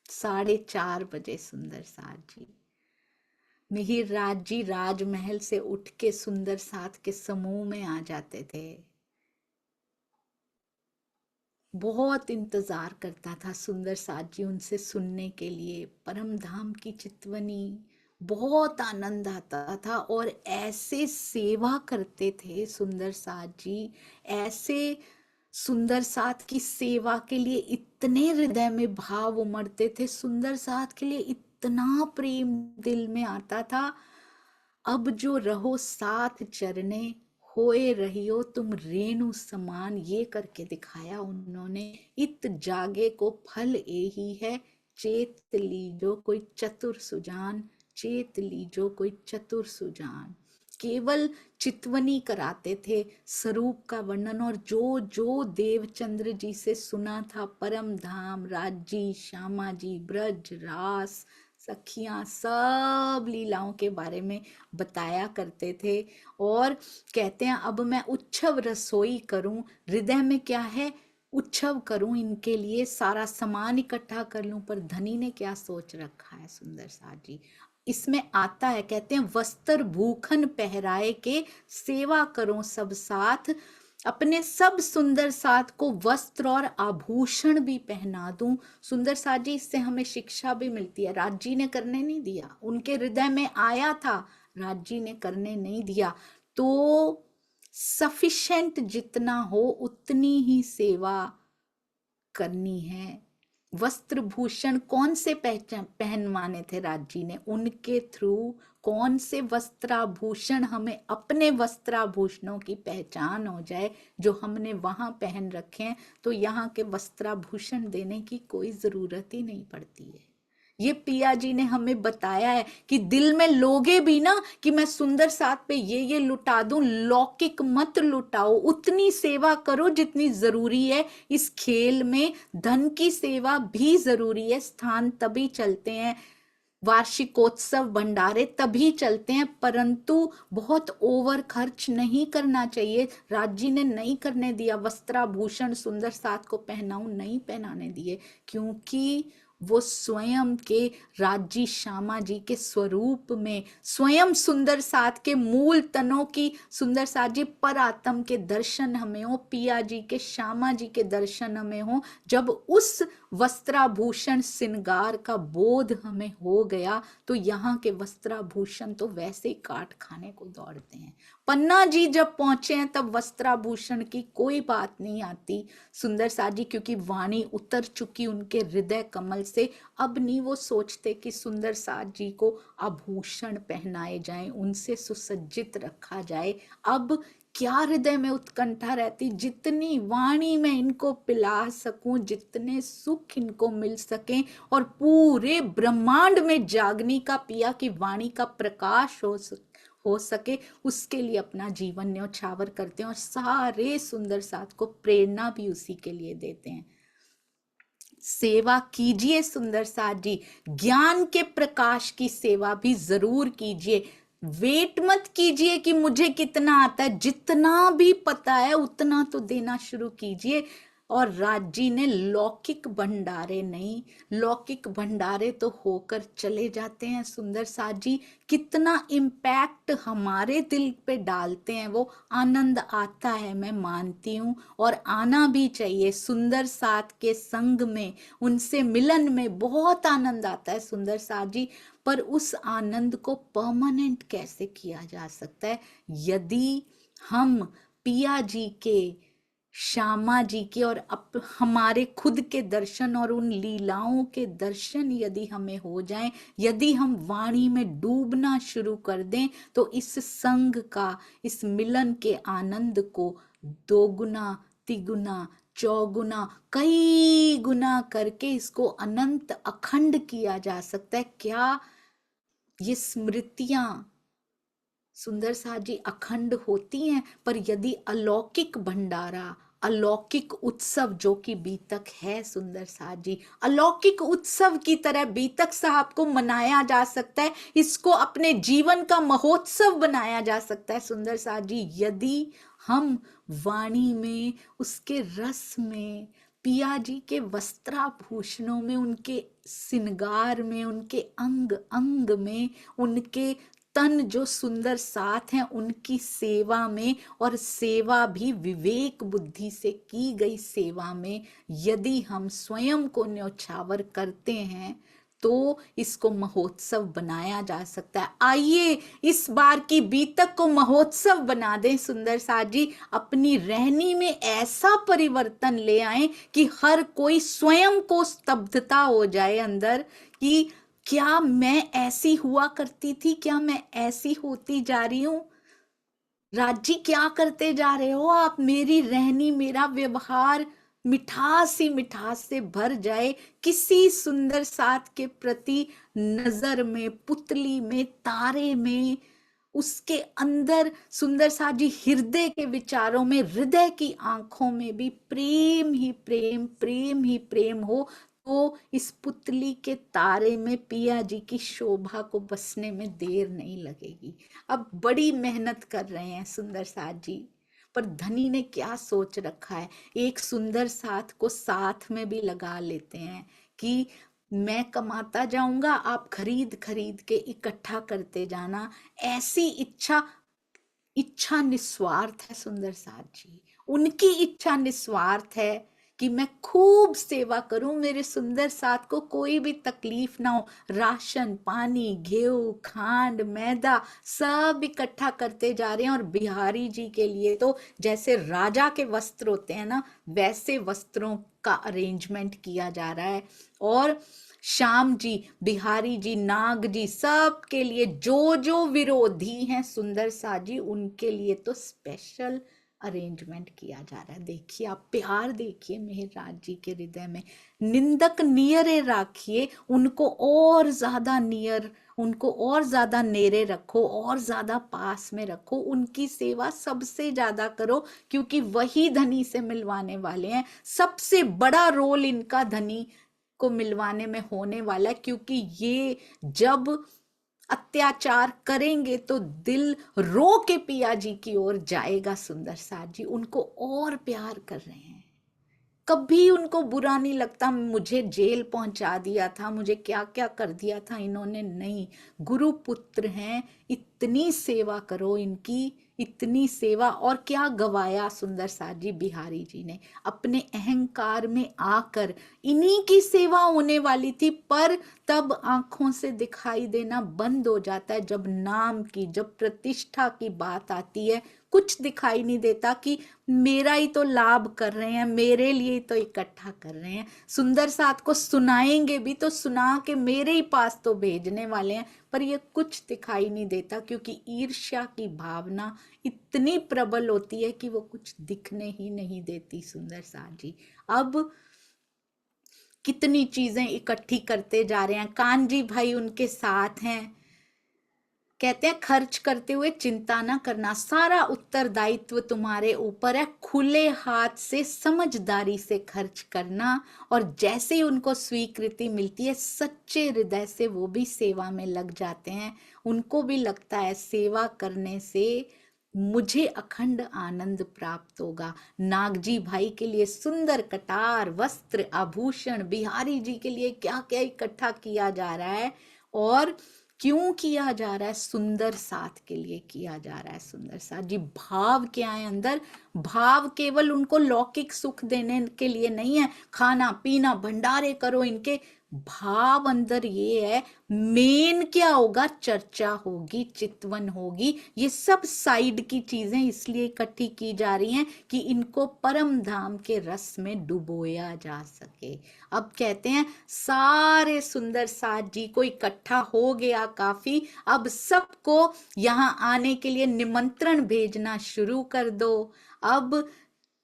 S1: 4:30 बजे सुंदर साथ जी मिहिर राज जी राजमहल से उठ के सुंदर साथ के समूह में आ जाते थे। बहुत इंतजार करता था सुंदर साथ जी उनसे सुनने के लिए, परम धाम की चितवनी, बहुत आनंद आता था और ऐसे सेवा करते थे सुंदर साथ जी, ऐसे सुंदर साथ की सेवा के लिए इतने हृदय में भाव उमड़ते थे, सुंदर साथ के लिए इतना प्रेम दिल में आता था। अब जो रहो साथ चरने, होए रहियो तुम रेणु समान, ये करके दिखाया उन्होंने। इत जागे को फल यही है, चेत लीजो कोई चतुर सुजान, चेत लीजो कोई चतुर सुजान। केवल चितवनी कराते थे, स्वरूप का वर्णन, और जो जो देवचंद्र जी से सुना था, परम धाम, राज्जी, श्यामा जी, ब्रज, रास, सखियां, सब लीलाओं के बारे में बताया करते थे। और कहते हैं अब मैं उत्सव रसोई करूं, हृदय में क्या है, उत्सव करूं इनके लिए, सारा सामान इकट्ठा कर लूं। पर धनी ने क्या सोच रखा है सुंदर साथ जी, इसमें आता है, कहते हैं वस्त्र भूखन पहराए के, सेवा करो सब साथ, अपने सब सुंदर साथ को वस्त्र और आभूषण भी पहना दूं। सुंदर साथ जी इससे हमें शिक्षा भी मिलती है, राज जी ने करने नहीं दिया, उनके हृदय में आया था, राज जी ने करने नहीं दिया। तो सफिशिएंट जितना हो उतनी ही सेवा करनी है। वस्त्र भूषण कौन से पहनवाने थे राज जी ने, उनके थ्रू कौन से वस्त्राभूषण, हमें अपने वस्त्राभूषणों की पहचान हो जाए जो हमने वहां पहन रखे हैं, तो यहाँ के वस्त्राभूषण देने की कोई जरूरत ही नहीं पड़ती है। ये पिया जी ने हमें बताया है कि दिल में लोगे भी ना कि मैं सुंदर साथ पे ये लुटा दूं, लौकिक मत लुटाओ, उतनी सेवा करो जितनी जरूरी है। इस खेल में धन की सेवा भी जरूरी है, स्थान तभी चलते हैं, वार्षिकोत्सव भंडारे तभी चलते हैं, परंतु बहुत ओवर खर्च नहीं करना चाहिए। राज जी ने नहीं करने दिया, वस्त्राभूषण सुंदर साथ को पहनाऊं नहीं पहनाने दिए, क्योंकि वो स्वयं के राज्जी श्यामा जी के स्वरूप में, स्वयं सुंदर साथ के मूल तनों की, सुंदर साथ जी पर आत्म के दर्शन हमें हो, पिया जी के, श्यामा जी के दर्शन हमें हो। जब उस वस्त्राभूषण श्रृंगार का बोध हमें हो गया तो यहाँ के वस्त्राभूषण तो वैसे ही काट खाने को दौड़ते हैं। पन्ना जी जब पहुंचे हैं तब वस्त्राभूषण की कोई बात नहीं आती सुंदर सा जी, क्योंकि वाणी उतर चुकी उनके हृदय कमल से। अब नहीं वो सोचते कि सुंदर सा जी को आभूषण पहनाए जाएं, उनसे सुसज्जित रखा जाए। अब क्या हृदय में उत्कंठा रहती, जितनी वाणी में इनको पिला सकूं, जितने सुख इनको मिल सके और पूरे ब्रह्मांड में जागनी का पिया की वाणी का प्रकाश हो सके, उसके लिए अपना जीवन न्यौछावर करते हैं और सारे सुंदर साथ को प्रेरणा भी उसी के लिए देते हैं। सेवा कीजिए सुंदर साथ जी, ज्ञान के प्रकाश की सेवा भी जरूर कीजिए। वेट मत कीजिए कि मुझे कितना आता है, जितना भी पता है उतना तो देना शुरू कीजिए। और राज जी ने लौकिक भंडारे नहीं, लौकिक भंडारे तो होकर चले जाते हैं सुंदर साथ जी। कितना इम्पैक्ट हमारे दिल पे डालते हैं वो। आनंद आता है, मैं मानती हूँ, और आना भी चाहिए। सुंदर साथ के संग में, उनसे मिलन में बहुत आनंद आता है सुंदर साथ जी। पर उस आनंद को परमानेंट कैसे किया जा सकता है? यदि हम पिया जी के, श्यामा जी के और हमारे खुद के दर्शन और उन लीलाओं के दर्शन यदि हमें हो जाएं, यदि हम वाणी में डूबना शुरू कर दें, तो इस संग का, इस मिलन के आनंद को दोगुना, तिगुना, चौगुना, कई गुना करके इसको अनंत अखंड किया जा सकता है। क्या ये स्मृतियां सुंदर साथ जी अखंड होती हैं? पर यदि अलौकिक भंडारा, अलौकिक उत्सव जो कि बीतक है सुंदर साथ जी, अलौकिक उत्सव की तरह बीतक साहब को मनाया जा सकता है, इसको अपने जीवन का महोत्सव बनाया जा सकता है सुंदर साथ जी, यदि हम वाणी में, उसके रस में, पिया जी के वस्त्राभूषणों में, उनके श्रृंगार में, उनके अंग अंग में, उनके तन जो सुंदर साथ हैं उनकी सेवा में, और सेवा भी विवेक बुद्धि से की गई सेवा में यदि हम स्वयं को न्यौछावर करते हैं तो इसको महोत्सव बनाया जा सकता है। आइए इस बार की बीतक को महोत्सव बना दें सुंदर साथ जी। अपनी रहनी में ऐसा परिवर्तन ले आए कि हर कोई स्वयं को स्तब्धता हो जाए अंदर कि क्या मैं ऐसी हुआ करती थी, क्या मैं ऐसी होती जा रही हूं? राज जी क्या करते जा रहे हो आप? मेरी रहनी, मेरा व्यवहार मिठास ही मिठास से भर जाए। किसी सुंदर साथ के प्रति नजर में, पुतली में, तारे में, उसके अंदर सुंदर साथ जी हृदय के विचारों में, हृदय की आंखों में भी प्रेम ही प्रेम, प्रेम ही प्रेम हो, तो इस पुतली के तारे में पिया जी की शोभा को बसने में देर नहीं लगेगी। अब बड़ी मेहनत कर रहे हैं सुंदर साथ जी, पर धनी ने क्या सोच रखा है, एक सुंदर साथ को साथ में भी लगा लेते हैं कि मैं कमाता जाऊंगा, आप खरीद खरीद के इकट्ठा करते जाना। ऐसी इच्छा, इच्छा निस्वार्थ है सुंदर साथ जी। उनकी इच्छा निस्वार्थ है कि मैं खूब सेवा करूं, मेरे सुंदर साथ को कोई भी तकलीफ ना हो। राशन पानी, गेहूं, खांड, मैदा सब इकट्ठा करते जा रहे हैं। और बिहारी जी के लिए तो जैसे राजा के वस्त्र होते हैं ना, वैसे वस्त्रों का अरेंजमेंट किया जा रहा है। और श्याम जी, बिहारी जी, नाग जी, सब के लिए जो जो विरोधी हैं सुंदर साथ जी, उनके लिए तो स्पेशल अरेंजमेंट किया जा रहा है। देखिए आप प्यार देखिए मेहराज जी के हृदय में। निंदक नियरे राखिए, उनको और ज्यादा नियर, उनको और ज्यादा नेरे रखो, और ज्यादा पास में रखो, उनकी सेवा सबसे ज्यादा करो, क्योंकि वही धनी से मिलवाने वाले हैं। सबसे बड़ा रोल इनका धनी को मिलवाने में होने वाला है, क्योंकि ये जब अत्याचार करेंगे तो दिल रो के पिया जी की ओर जाएगा सुंदर साथ जी। उनको और प्यार कर रहे हैं, कभी उनको बुरा नहीं लगता मुझे जेल पहुंचा दिया था, मुझे क्या क्या कर दिया था इन्होंने। नहीं, गुरु पुत्र हैं, इतनी सेवा करो इनकी, इतनी सेवा, और क्या गवाया सुंदर साथ जी बिहारी जी ने, अपने अहंकार में आकर। इन्हीं की सेवा होने वाली थी, पर तब आंखों से दिखाई देना बंद हो जाता है जब नाम की, जब प्रतिष्ठा की बात आती है। कुछ दिखाई नहीं देता कि मेरा ही तो लाभ कर रहे हैं, मेरे लिए ही तो इकट्ठा कर रहे हैं। सुंदर साथ को सुनाएंगे भी तो सुना के मेरे ही पास तो भेजने वाले हैं, पर ये कुछ दिखाई नहीं देता, क्योंकि ईर्ष्या की भावना इतनी प्रबल होती है कि वो कुछ दिखने ही नहीं देती सुंदर साथ जी। अब कितनी चीजें इकट्ठी करते जा रहे हैं, कान्जी भाई उनके साथ हैं। कहते हैं खर्च करते हुए चिंता ना करना, सारा उत्तरदायित्व तुम्हारे ऊपर है, खुले हाथ से समझदारी से खर्च करना। और जैसे ही उनको स्वीकृति मिलती है, सच्चे हृदय से वो भी सेवा में लग जाते हैं। उनको भी लगता है सेवा करने से मुझे अखंड आनंद प्राप्त होगा। नागजी भाई के लिए सुंदर कटार, वस्त्र, आभूषण, बिहारी जी के लिए क्या क्या इकट्ठा किया जा रहा है, और क्यों किया जा रहा है? सुंदर साथ के लिए किया जा रहा है। सुंदर साथ जी, भाव क्या है अंदर? भाव केवल उनको लौकिक सुख देने के लिए नहीं है, खाना पीना भंडारे करो इनके। भाव अंदर ये है, मेन क्या होगा? चर्चा होगी, चितवन होगी। ये सब साइड की चीजें इसलिए इकट्ठी की जा रही हैं कि इनको परम धाम के रस में डुबोया जा सके। अब कहते हैं सारे सुंदर साथ जी को इकट्ठा हो गया काफी, अब सबको यहाँ आने के लिए निमंत्रण भेजना शुरू कर दो। अब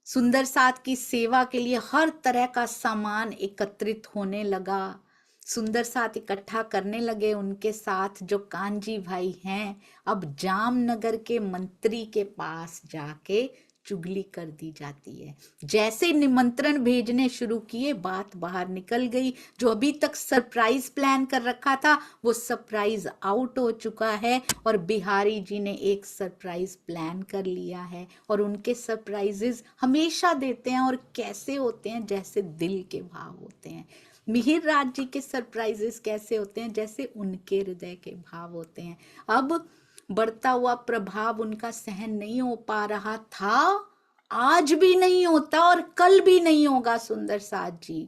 S1: सुंदर साथ की सेवा के लिए हर तरह का सामान एकत्रित होने लगा। सुंदर साथ इकट्ठा करने लगे उनके साथ जो कान्जी भाई हैं। अब जामनगर के मंत्री के पास जाके चुगली कर दी जाती है। जैसे निमंत्रण भेजने शुरू किए, बात बाहर निकल गई। जो अभी तक सरप्राइज प्लान कर रखा था, वो सरप्राइज आउट हो चुका है, और बिहारी जी ने एक सरप्राइज प्लान कर लिया है। और उनके सरप्राइजेस हमेशा देते हैं, और कैसे होते हैं? जैसे दिल के भाव होते हैं। मिहिर राज जी के सरप्राइजेस कैसे होते हैं? जैसे उनके हृदय के भाव होते हैं। अब बढ़ता हुआ प्रभाव उनका सहन नहीं हो पा रहा था, आज भी नहीं होता और कल भी नहीं होगा। सुंदर साथ जी,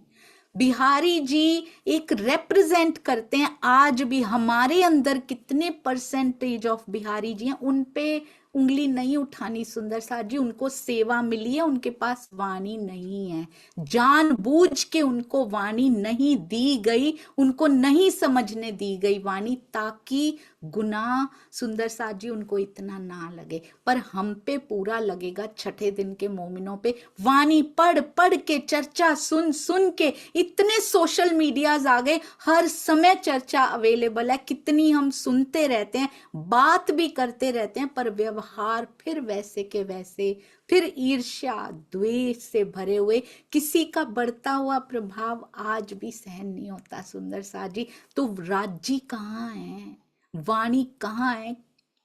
S1: बिहारी जी एक रिप्रेजेंट करते हैं आज भी। हमारे अंदर कितने परसेंटेज ऑफ बिहारी जी हैं, उन पे उंगली नहीं उठानी सुंदर साथ जी। उनको सेवा मिली है, उनके पास वाणी नहीं है, जानबूझ के उनको वाणी नहीं दी गई, उनको नहीं समझने दी गई वाणी, ताकि गुनाह सुंदर साथ जी उनको इतना ना लगे। पर हम पे पूरा लगेगा छठे दिन के मोमिनों पे। वाणी पढ़ पढ़ के, चर्चा सुन सुन के, इतने सोशल मीडियाज आ गए, हर समय चर्चा अवेलेबल है। कितनी हम सुनते रहते हैं, बात भी करते रहते हैं, पर व्यवहार फिर वैसे के वैसे, फिर ईर्ष्या द्वेष से भरे हुए। किसी का बढ़ता हुआ प्रभाव आज भी सहन नहीं होता सुंदर साथ जी। तो राज्य कहाँ है? वाणी कहाँ है?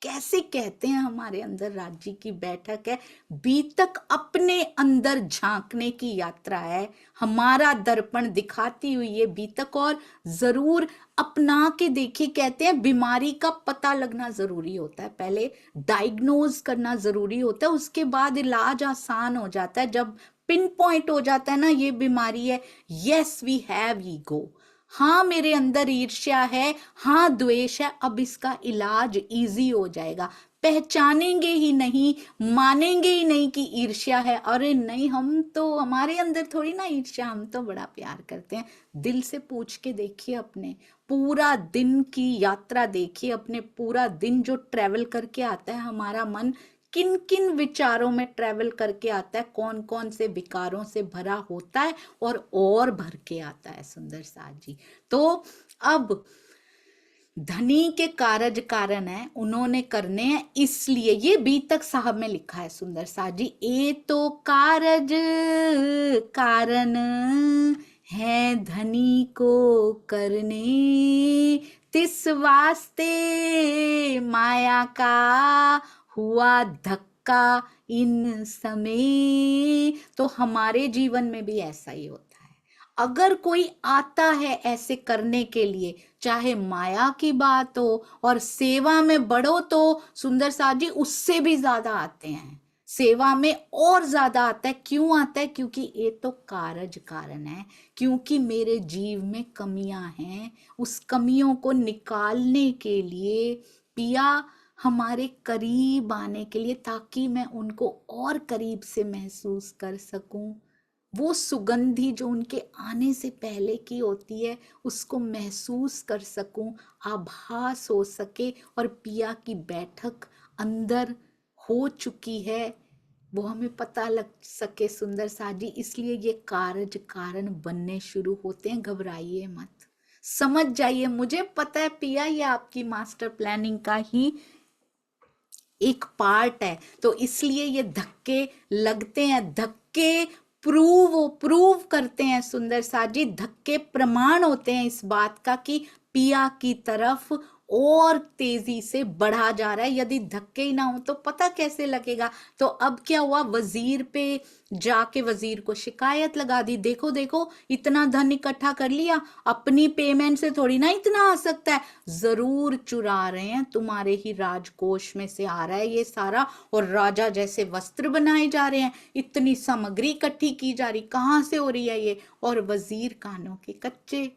S1: कैसे कहते हैं हमारे अंदर राज्य की बैठक है? बीतक अपने अंदर झांकने की यात्रा है, हमारा दर्पण दिखाती हुई ये बीतक। और जरूर अपना के देखिए। कहते हैं बीमारी का पता लगना जरूरी होता है, पहले डायग्नोज करना जरूरी होता है, उसके बाद इलाज आसान हो जाता है। जब पिन पॉइंट हो जाता है ना ये बीमारी है, यस वी हैव ईगो, हाँ मेरे अंदर ईर्ष्या है, हाँ द्वेष है, अब इसका इलाज इजी हो जाएगा। पहचानेंगे ही नहीं, मानेंगे ही नहीं कि ईर्ष्या है। अरे नहीं, हम तो, हमारे अंदर थोड़ी ना ईर्ष्या, हम तो बड़ा प्यार करते हैं। दिल से पूछ के देखिए, अपने पूरा दिन की यात्रा देखिए, अपने पूरा दिन जो ट्रेवल करके आता है हमारा मन, किन किन विचारों में ट्रेवल करके आता है, कौन कौन से विकारों से भरा होता है, और भर के आता है सुंदर साथ जी। तो अब धनी के कारज कारण है, उन्होंने करने हैं, इसलिए ये बीतक साहब में लिखा है सुंदर साथ जी। ए तो कारज कारण है धनी को करने, तिस वास्ते माया का हुआ धक्का इन समय। तो हमारे जीवन में भी ऐसा ही होता है। अगर कोई आता है ऐसे करने के लिए, चाहे माया की बात हो, और सेवा में बढ़ो तो सुंदर साथ जी उससे भी ज्यादा आते हैं, सेवा में और ज्यादा आता है। क्यों आता है? क्योंकि ये तो कारज कारण है, क्योंकि मेरे जीव में कमियां हैं, उस कमियों को निकालने के लिए पिया हमारे करीब आने के लिए, ताकि मैं उनको और करीब से महसूस कर सकूं। वो सुगंधी जो उनके आने से पहले की होती है उसको महसूस कर सकूं, आभास हो सके, और पिया की बैठक अंदर हो चुकी है वो हमें पता लग सके सुंदर साथ जी। इसलिए ये कारज कारण बनने शुरू होते हैं। घबराइए मत, समझ जाइए, मुझे पता है पिया ये आपकी मास्टर प्लानिंग का ही एक पार्ट है, तो इसलिए ये धक्के लगते हैं, धक्के प्रूव करते हैं सुंदर साथ जी, धक्के प्रमाण होते हैं इस बात का कि पिया की तरफ और तेजी से बढ़ा जा रहा है। यदि धक्के ही ना हो तो पता कैसे लगेगा? तो अब क्या हुआ, वजीर पे जाके वजीर को शिकायत लगा दी, देखो देखो इतना धन इकट्ठा कर लिया, अपनी पेमेंट से थोड़ी ना इतना आ सकता है, जरूर चुरा रहे हैं, तुम्हारे ही राजकोष में से आ रहा है ये सारा, और राजा जैसे वस्त्र बनाए जा रहे हैं, इतनी सामग्री इकट्ठी की जा रही, कहां से हो रही है ये? और वजीर कानों के कच्चे।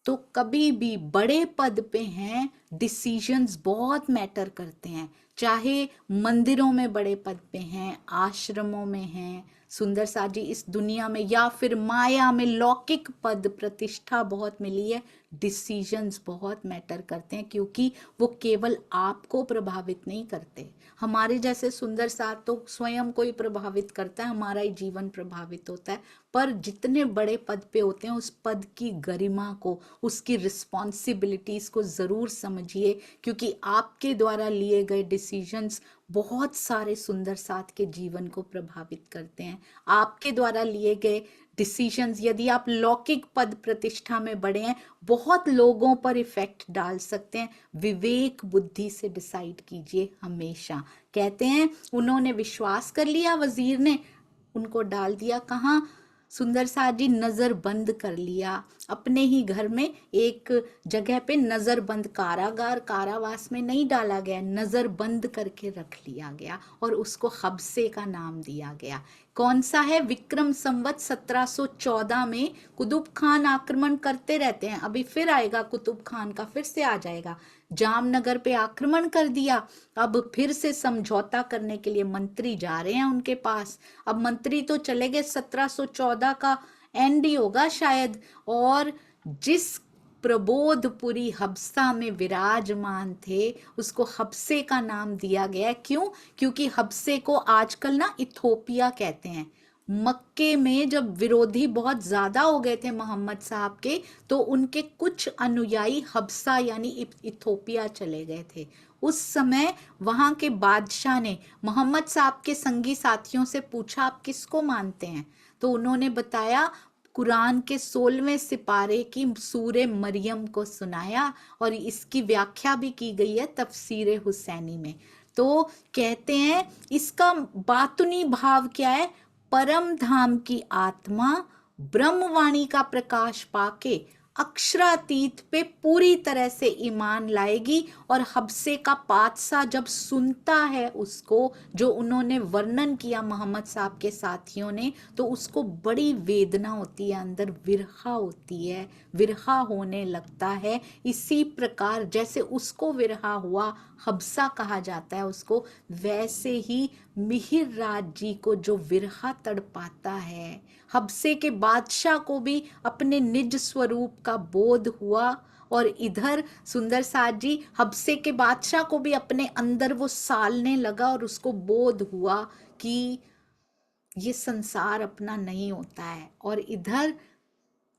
S1: तो कभी भी बड़े पद पे हैं, डिसीजंस बहुत मैटर करते हैं, चाहे मंदिरों में बड़े पद पे हैं, आश्रमों में हैं सुंदर साथ जी, इस दुनिया में, या फिर माया में लौकिक पद प्रतिष्ठा बहुत मिली है, डिसीजंस बहुत मैटर करते हैं, क्योंकि वो केवल आपको प्रभावित नहीं करते, हमारे जैसे सुंदर साथ तो स्वयं को ही प्रभावित करता है, हमारा ही जीवन प्रभावित होता है, पर जितने बड़े पद पे होते हैं उस पद की गरिमा को, उसकी रिस्पॉन्सिबिलिटीज को जरूर समझिए, क्योंकि आपके द्वारा लिए गए डिसीजंस बहुत सारे सुंदर साथ के जीवन को प्रभावित करते हैं। आपके द्वारा लिए गए डिसीजंस, यदि आप लौकिक पद प्रतिष्ठा में बढ़े हैं, बहुत लोगों पर इफेक्ट डाल सकते हैं। विवेक बुद्धि से डिसाइड कीजिए हमेशा। कहते हैं उन्होंने विश्वास कर लिया, वजीर ने उनको डाल दिया कहाँ? सुंदर साथ जी नजर बंद कर लिया अपने ही घर में, एक जगह पे नजर बंद, कारागार कारावास में नहीं डाला गया, नजर बंद करके रख लिया गया, और उसको हब्से का नाम दिया गया। कौन सा है? विक्रम संवत 1714 में कुतुब खान आक्रमण करते रहते हैं, अभी फिर आएगा कुतुब खान का, फिर से आ जाएगा, जामनगर पे आक्रमण कर दिया, अब फिर से समझौता करने के लिए मंत्री जा रहे हैं उनके पास। अब मंत्री तो चले गए, 1714 का एंड ही होगा शायद, और जिस प्रबोधपुरी हब्सा में विराजमान थे उसको हब्से का नाम दिया गया। क्यों? क्योंकि हब्से को आजकल ना इथोपिया कहते हैं। मक्के में जब विरोधी बहुत ज्यादा हो गए थे मोहम्मद साहब के, तो उनके कुछ अनुयायी हब्सा यानी इथोपिया चले गए थे। उस समय वहां के बादशाह ने मोहम्मद साहब के संगी साथियों से पूछा आप किसको मानते हैं? तो उन्होंने बताया कुरान के 16वें सिपारे की सूरे मरियम को सुनाया, और इसकी व्याख्या भी की गई है तफसीरे हुसैनी में। तो कहते हैं इसका बातुनी भाव क्या है? परम धाम की आत्मा ब्रह्मवाणी का प्रकाश पाके अक्षरातीत पे पूरी तरह से ईमान लाएगी, और हब्से का पादशाह जब सुनता है उसको, जो उन्होंने वर्णन किया मोहम्मद साहब के साथियों ने, तो उसको बड़ी वेदना होती है, अंदर विरहा होती है, विरहा होने लगता है। इसी प्रकार जैसे उसको विरहा हुआ, हब्सा कहा जाता है उसको, वैसे ही मिहिर राज जी को जो विरहा तड़पाता है, हब्से के बादशाह को भी अपने निज स्वरूप का बोध हुआ, और इधर सुंदर साथ जी हब्से के बादशाह को भी अपने अंदर वो सालने लगा, और उसको बोध हुआ कि ये संसार अपना नहीं होता है। और इधर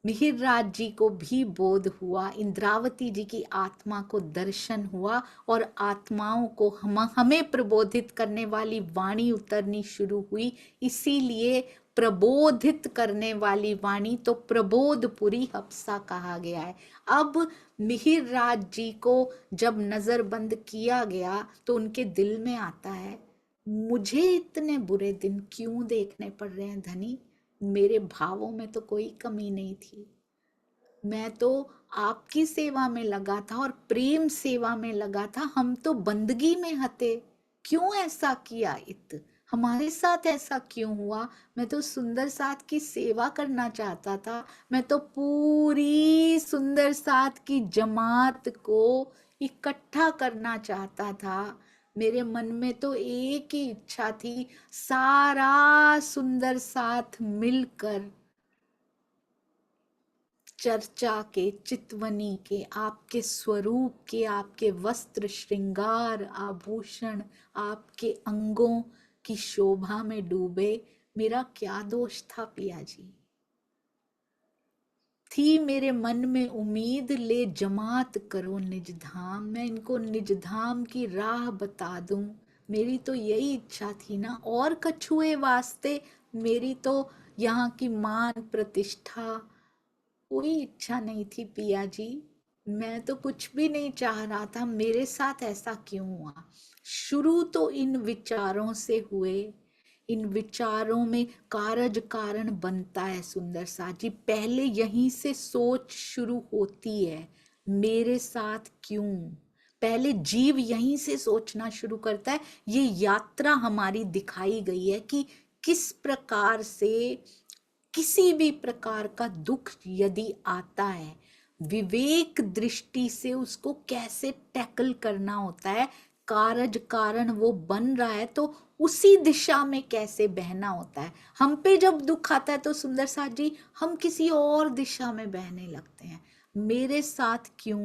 S1: मिहिर राज जी को भी बोध हुआ, इंद्रावती जी की आत्मा को दर्शन हुआ, और आत्माओं को हमें प्रबोधित करने वाली वाणी उतरनी शुरू हुई। इसीलिए प्रबोधित करने वाली वाणी तो प्रबोधपुरी हब्सा कहा गया है। अब मिहिर राज जी को जब नजरबंद किया गया तो उनके दिल में आता है, मुझे इतने बुरे दिन क्यों देखने पड़ रहे हैं धनी? मेरे भावों में तो कोई कमी नहीं थी, मैं तो आपकी सेवा में लगा था और प्रेम सेवा में लगा था, हम तो बंदगी में हते। क्यों ऐसा किया इत, हमारे साथ ऐसा क्यों हुआ? मैं तो सुंदर साथ की सेवा करना चाहता था, मैं तो पूरी सुंदर साथ की जमात को इकट्ठा करना चाहता था। मेरे मन में तो एक ही इच्छा थी, सारा सुंदर साथ मिलकर चर्चा के, चितवनी के, आपके स्वरूप के, आपके वस्त्र श्रृंगार आभूषण, आपके अंगों की शोभा में डूबे। मेरा क्या दोष था पिया जी? थी मेरे मन में उम्मीद, ले जमात करो निज धाम, मैं इनको निज धाम की राह बता दूं। मेरी तो यही इच्छा थी ना, और कछुए वास्ते मेरी तो यहाँ की मान प्रतिष्ठा कोई इच्छा नहीं थी पिया जी। मैं तो कुछ भी नहीं चाह रहा था, मेरे साथ ऐसा क्यों हुआ? शुरू तो इन विचारों से हुए, इन विचारों में कारज कारण बनता है सुंदर साथ जी। पहले यहीं से सोच शुरू होती है, मेरे साथ क्यों? पहले जीव यहीं से सोचना शुरू करता है। ये यात्रा हमारी दिखाई गई है कि किस प्रकार से किसी भी प्रकार का दुख यदि आता है, विवेक दृष्टि से उसको कैसे टैकल करना होता है। कारज कारण वो बन रहा है तो उसी दिशा में कैसे बहना होता है। हम पे जब दुख आता है तो सुंदर साथ जी हम किसी और दिशा में बहने लगते हैं। मेरे साथ क्यों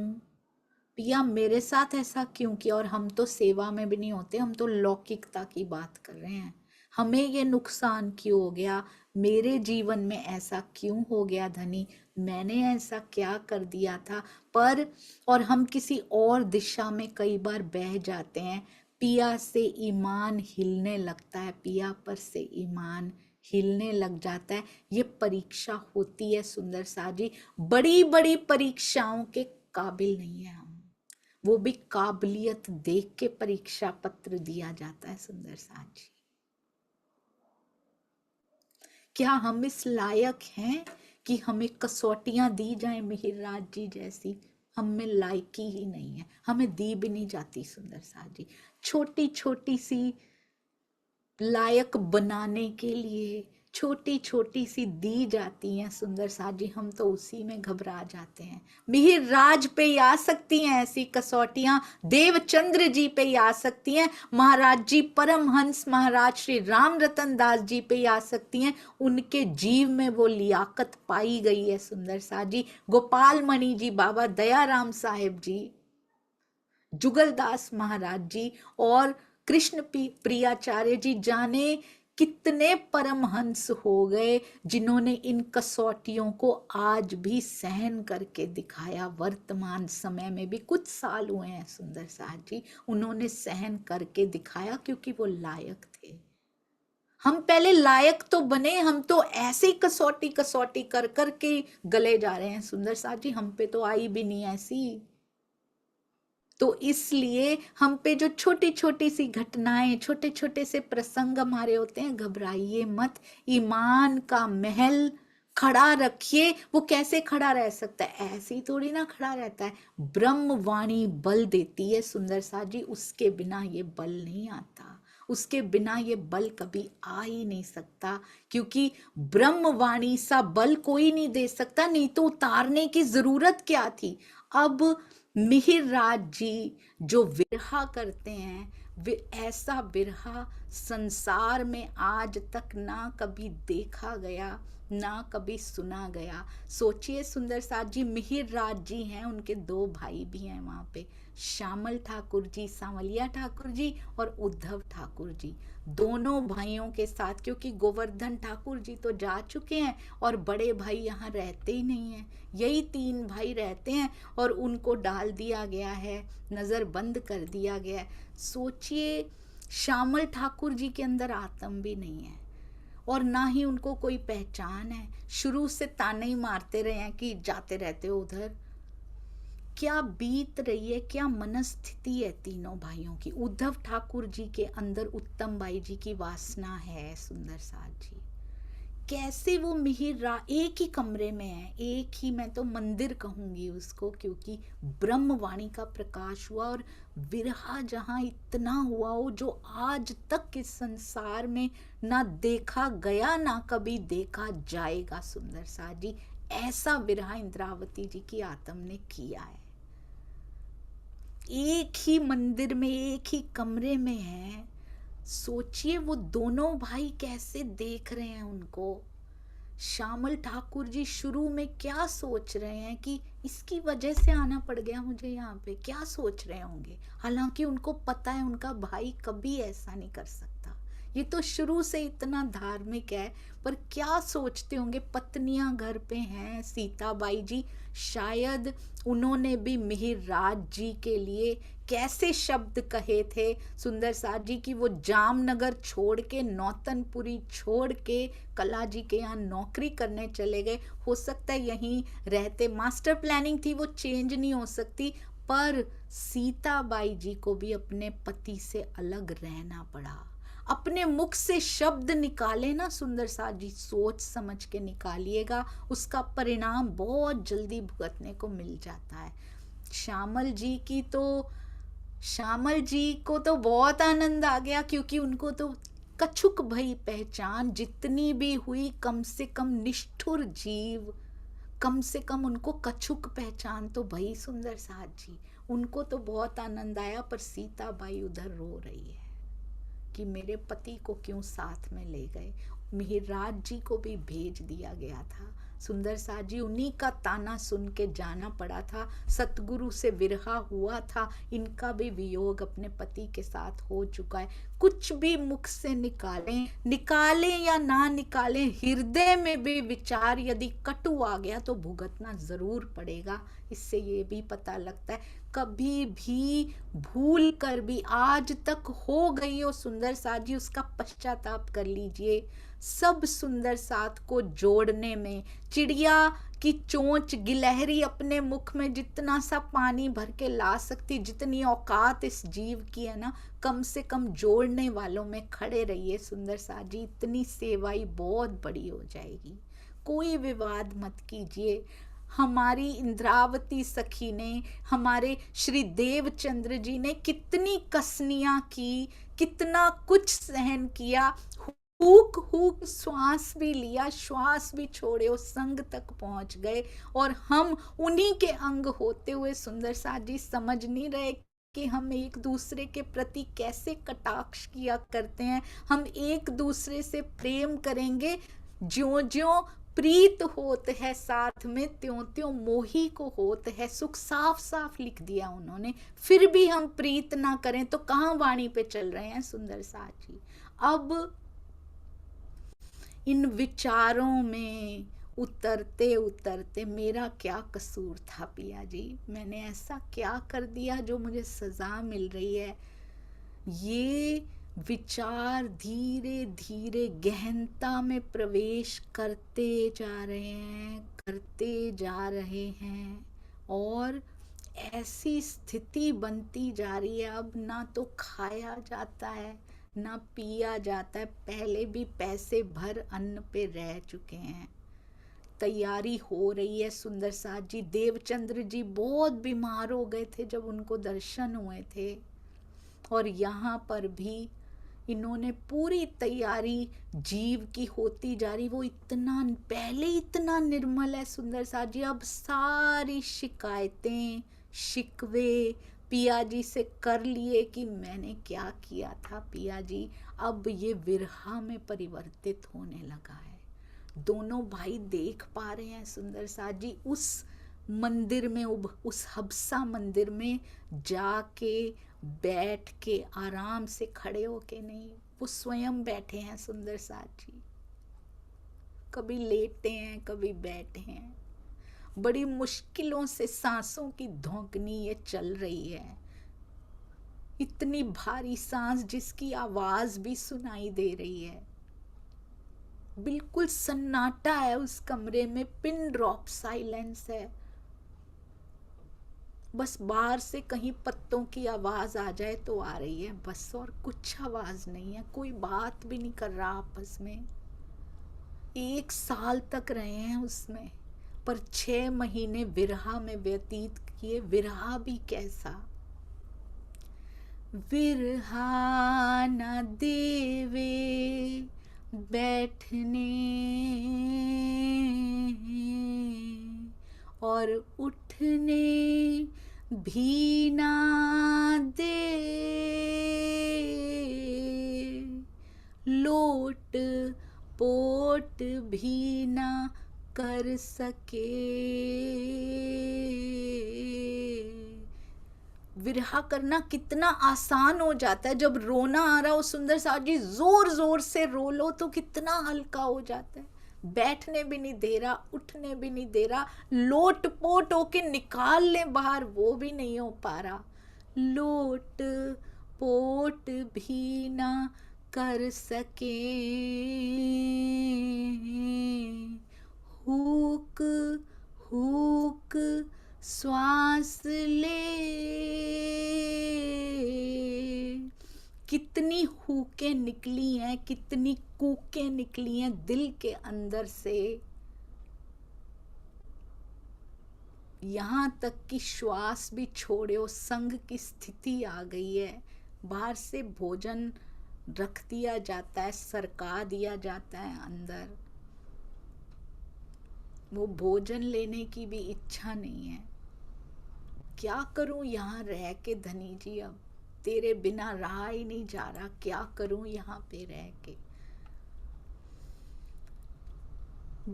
S1: पिया, मेरे साथ ऐसा क्यों किया? और हम तो सेवा में भी नहीं होते, हम तो लौकिकता की बात कर रहे हैं। हमें ये नुकसान क्यों हो गया? मेरे जीवन में ऐसा क्यों हो गया धनी? मैंने ऐसा क्या कर दिया था? पर और हम किसी और दिशा में कई बार बह जाते हैं। पिया से ईमान हिलने लगता है, पिया पर से ईमान हिलने लग जाता है। ये परीक्षा होती है सुंदर सा जी, बड़ी बड़ी परीक्षाओं के काबिल नहीं है हम। वो भी काबिलियत देख के परीक्षा पत्र दिया जाता है सुंदर सा जी। क्या हम इस लायक हैं कि हमें कसौटियां दी जाए मिहिरराज जी जैसी? हम में लायकी ही नहीं है, हमें दी भी नहीं जाती सुंदर सा जी। छोटी छोटी सी लायक बनाने के लिए छोटी छोटी सी दी जाती हैं सुंदर सा जी, हम तो उसी में घबरा जाते हैं। मिहिर राज पे ही आ सकती हैं ऐसी कसौटियां, देवचंद्र जी पे ही आ सकती हैं, महाराज जी परमहंस महाराज श्री राम रतन दास जी पे ही आ सकती हैं। उनके जीव में वो लियाकत पाई गई है सुंदर सा जी। गोपाल मणि जी, बाबा दयाराम साहेब जी, जुगलदास महाराज जी और कृष्ण प्रियाचार्य जी, जाने कितने परमहंस हो गए जिन्होंने इन कसौटियों को आज भी सहन करके दिखाया। वर्तमान समय में भी कुछ साल हुए हैं सुंदर साथ जी, उन्होंने सहन करके दिखाया क्योंकि वो लायक थे। हम पहले लायक तो बने, हम तो ऐसे ही कसौटी कसौटी कर कर के गले जा रहे हैं सुंदर साथ जी, हम पे तो आई भी नहीं ऐसी। तो इसलिए हम पे जो छोटी छोटी सी घटनाएं, छोटे छोटे से प्रसंग हमारे होते हैं, घबराइए मत। ईमान का महल खड़ा रखिए। वो कैसे खड़ा रह सकता है? ऐसे ही थोड़ी ना खड़ा रहता है। ब्रह्मवाणी बल देती है सुंदर सा जी, उसके बिना ये बल नहीं आता, उसके बिना ये बल कभी आ ही नहीं सकता, क्योंकि ब्रह्मवाणी सा बल कोई नहीं दे सकता, नहीं तो उतारने की जरूरत क्या थी। अब मिहिरराज जी जो विरहा करते हैं, वे ऐसा विरहा संसार में आज तक ना कभी देखा गया, ना कभी सुना गया। सोचिए सुंदर साथ जी, मिहिरराज जी हैं, उनके दो भाई भी हैं वहां पे, श्यामल ठाकुर जी, सांवलिया ठाकुर जी और उद्धव ठाकुर जी। दोनों भाइयों के साथ, क्योंकि गोवर्धन ठाकुर जी तो जा चुके हैं और बड़े भाई यहाँ रहते ही नहीं हैं, यही तीन भाई रहते हैं और उनको डाल दिया गया है, नजर बंद कर दिया गया है। सोचिए, श्यामल ठाकुर जी के अंदर आत्म भी नहीं है और ना ही उनको कोई पहचान है। शुरू से ताने ही मारते रहे हैं कि जाते रहते हो उधर। क्या बीत रही है, क्या मनस्थिति है तीनों भाइयों की। उद्धव ठाकुर जी के अंदर उत्तम बाई जी की वासना है सुंदर साथ जी। कैसे वो मिहिर एक ही कमरे में है, एक ही, मैं तो मंदिर कहूंगी उसको, क्योंकि ब्रह्मवाणी का प्रकाश हुआ और विरहा जहां इतना हुआ हो जो आज तक इस संसार में ना देखा गया ना कभी देखा जाएगा। सुंदर सा जी, ऐसा विरहा इंद्रावती जी की आत्म ने किया है। एक ही मंदिर में, एक ही कमरे में है। सोचिए वो दोनों भाई कैसे देख रहे हैं उनको। श्यामल ठाकुर जी शुरू में क्या सोच रहे हैं कि इसकी वजह से आना पड़ गया मुझे यहाँ पे, क्या सोच रहे होंगे। हालांकि उनको पता है उनका भाई कभी ऐसा नहीं कर सकता, ये तो शुरू से इतना धार्मिक है, पर क्या सोचते होंगे। पत्नियां घर पे हैं, सीताबाई जी, शायद उन्होंने भी मिहिर राज जी के लिए कैसे शब्द कहे थे सुंदर साथ जी की वो जामनगर छोड़ के, नौतनपुरी छोड़ के कला जी के यहाँ नौकरी करने चले गए। हो सकता है यहीं रहते, मास्टर प्लानिंग थी वो चेंज नहीं हो सकती, पर सीताबाई जी को भी अपने पति से अलग रहना पड़ा। अपने मुख से शब्द निकाले ना सुंदर साथ जी, सोच समझ के निकालिएगा, उसका परिणाम बहुत जल्दी भुगतने को मिल जाता है। श्यामल जी को तो बहुत आनंद आ गया, क्योंकि उनको तो कछुक भई पहचान, जितनी भी हुई कम से कम निष्ठुर जीव, कम से कम उनको कछुक पहचान तो भई सुंदर साथ जी, उनको तो बहुत आनंद आया। पर सीताबाई उधर रो रही है कि मेरे पति को क्यों साथ में ले गए। मिहिरराज जी को भी भेज दिया गया था। सुंदर साथ जी उन्हीं का ताना सुन के जाना पड़ा था। सतगुरु से विरहा हुआ था, इनका भी वियोग अपने पति के साथ हो चुका है। कुछ भी मुख से निकालें या ना निकालें, हृदय में भी विचार यदि कटु आ गया तो भुगतना जरूर पड़ेगा। इससे ये भी पता लगता है, कभी भी भूल कर भी आज तक हो गई हो सुंदर साथ जी, उसका पश्चाताप कर लीजिए। सब सुंदर साथ को जोड़ने में चिड़िया की चोंच गिलहरी अपने मुख में जितना सा पानी भर के ला सकती, जितनी औकात इस जीव की है ना, कम से कम जोड़ने वालों में खड़े रहिए सुंदर साथ जी, इतनी सेवाई बहुत बड़ी हो जाएगी। कोई विवाद मत कीजिए। हमारी इंद्रावती सखी ने, हमारे श्री देवचंद्र जी ने कितनी कसनियां की, कितना कुछ सहन किया, हुक हुक श्वास भी लिया, श्वास भी छोड़े, उस संग तक पहुंच गए। और हम उन्हीं के अंग होते हुए सुंदर साथ जी समझ नहीं रहे कि हम एक दूसरे के प्रति कैसे कटाक्ष किया करते हैं। हम एक दूसरे से प्रेम करेंगे, ज्यों ज्यों प्रीत होत है साथ में, त्यों त्यों मोही को होत है सुख। साफ साफ लिख दिया उन्होंने। फिर भी हम प्रीत ना करें तो कहाँ वाणी पे चल रहे हैं सुंदर साथ जी। अब इन विचारों में उतरते उतरते मेरा क्या कसूर था पिया जी, मैंने ऐसा क्या कर दिया जो मुझे सजा मिल रही है। ये विचार धीरे धीरे गहनता में प्रवेश करते जा रहे हैं और ऐसी स्थिति बनती जा रही है, अब ना तो खाया जाता है ना पिया जाता है। पहले भी पैसे भर अन्न पे रह चुके हैं। तैयारी हो रही है सुंदर साथ जी। देवचंद्र जी बहुत बीमार हो गए थे जब उनको दर्शन हुए थे, और यहाँ पर भी इन्होंने पूरी तैयारी जीव की होती जा रही। वो इतना पहले इतना निर्मल है सुंदर साथ जी, अब सारी शिकायतें शिकवे पिया जी से कर लिए कि मैंने क्या किया था पिया जी। अब ये विरहा में परिवर्तित होने लगा है। दोनों भाई देख पा रहे हैं सुंदर साथ जी, उस मंदिर में, उस हबसा मंदिर में जाके बैठ के आराम से खड़े होके नहीं, वो स्वयं बैठे हैं सुंदर साथ जी। कभी लेटे हैं कभी बैठे हैं, बड़ी मुश्किलों से सांसों की धौंकनी ये चल रही है। इतनी भारी सांस जिसकी आवाज भी सुनाई दे रही है। बिल्कुल सन्नाटा है उस कमरे में, पिन ड्रॉप साइलेंस है। बस बाहर से कहीं पत्तों की आवाज आ जाए तो आ रही है बस, और कुछ आवाज नहीं है। कोई बात भी नहीं कर रहा आपस में। 1 साल तक रहे हैं उसमें, पर 6 महीने विरहा में व्यतीत किए। विरहा भी कैसा, विरहा न देवे बैठने और उठने भी ना दे, लोट पोट भी ना कर सके। विरहा करना कितना आसान हो जाता है, जब रोना आ रहा हो सुंदर साहब जी, जोर जोर से रो लो तो कितना हल्का हो जाता है। बैठने भी नहीं दे रहा, उठने भी नहीं दे रहा, लोट पोट होके निकाल ले बाहर, वो भी नहीं हो पा रहा। लोट पोट भी ना कर सके, हुक हुक श्वास ले। कितनी हुकें निकली हैं, कितनी कूकें निकली हैं दिल के अंदर से, यहाँ तक कि श्वास भी छोड़ो, संग की स्थिति आ गई है। बाहर से भोजन रख दिया जाता है, सरका दिया जाता है अंदर, वो भोजन लेने की भी इच्छा नहीं है। क्या करूं यहाँ रह के धनी जी, अब तेरे बिना रहा ही नहीं जा रहा, क्या करूं यहाँ पे रह के।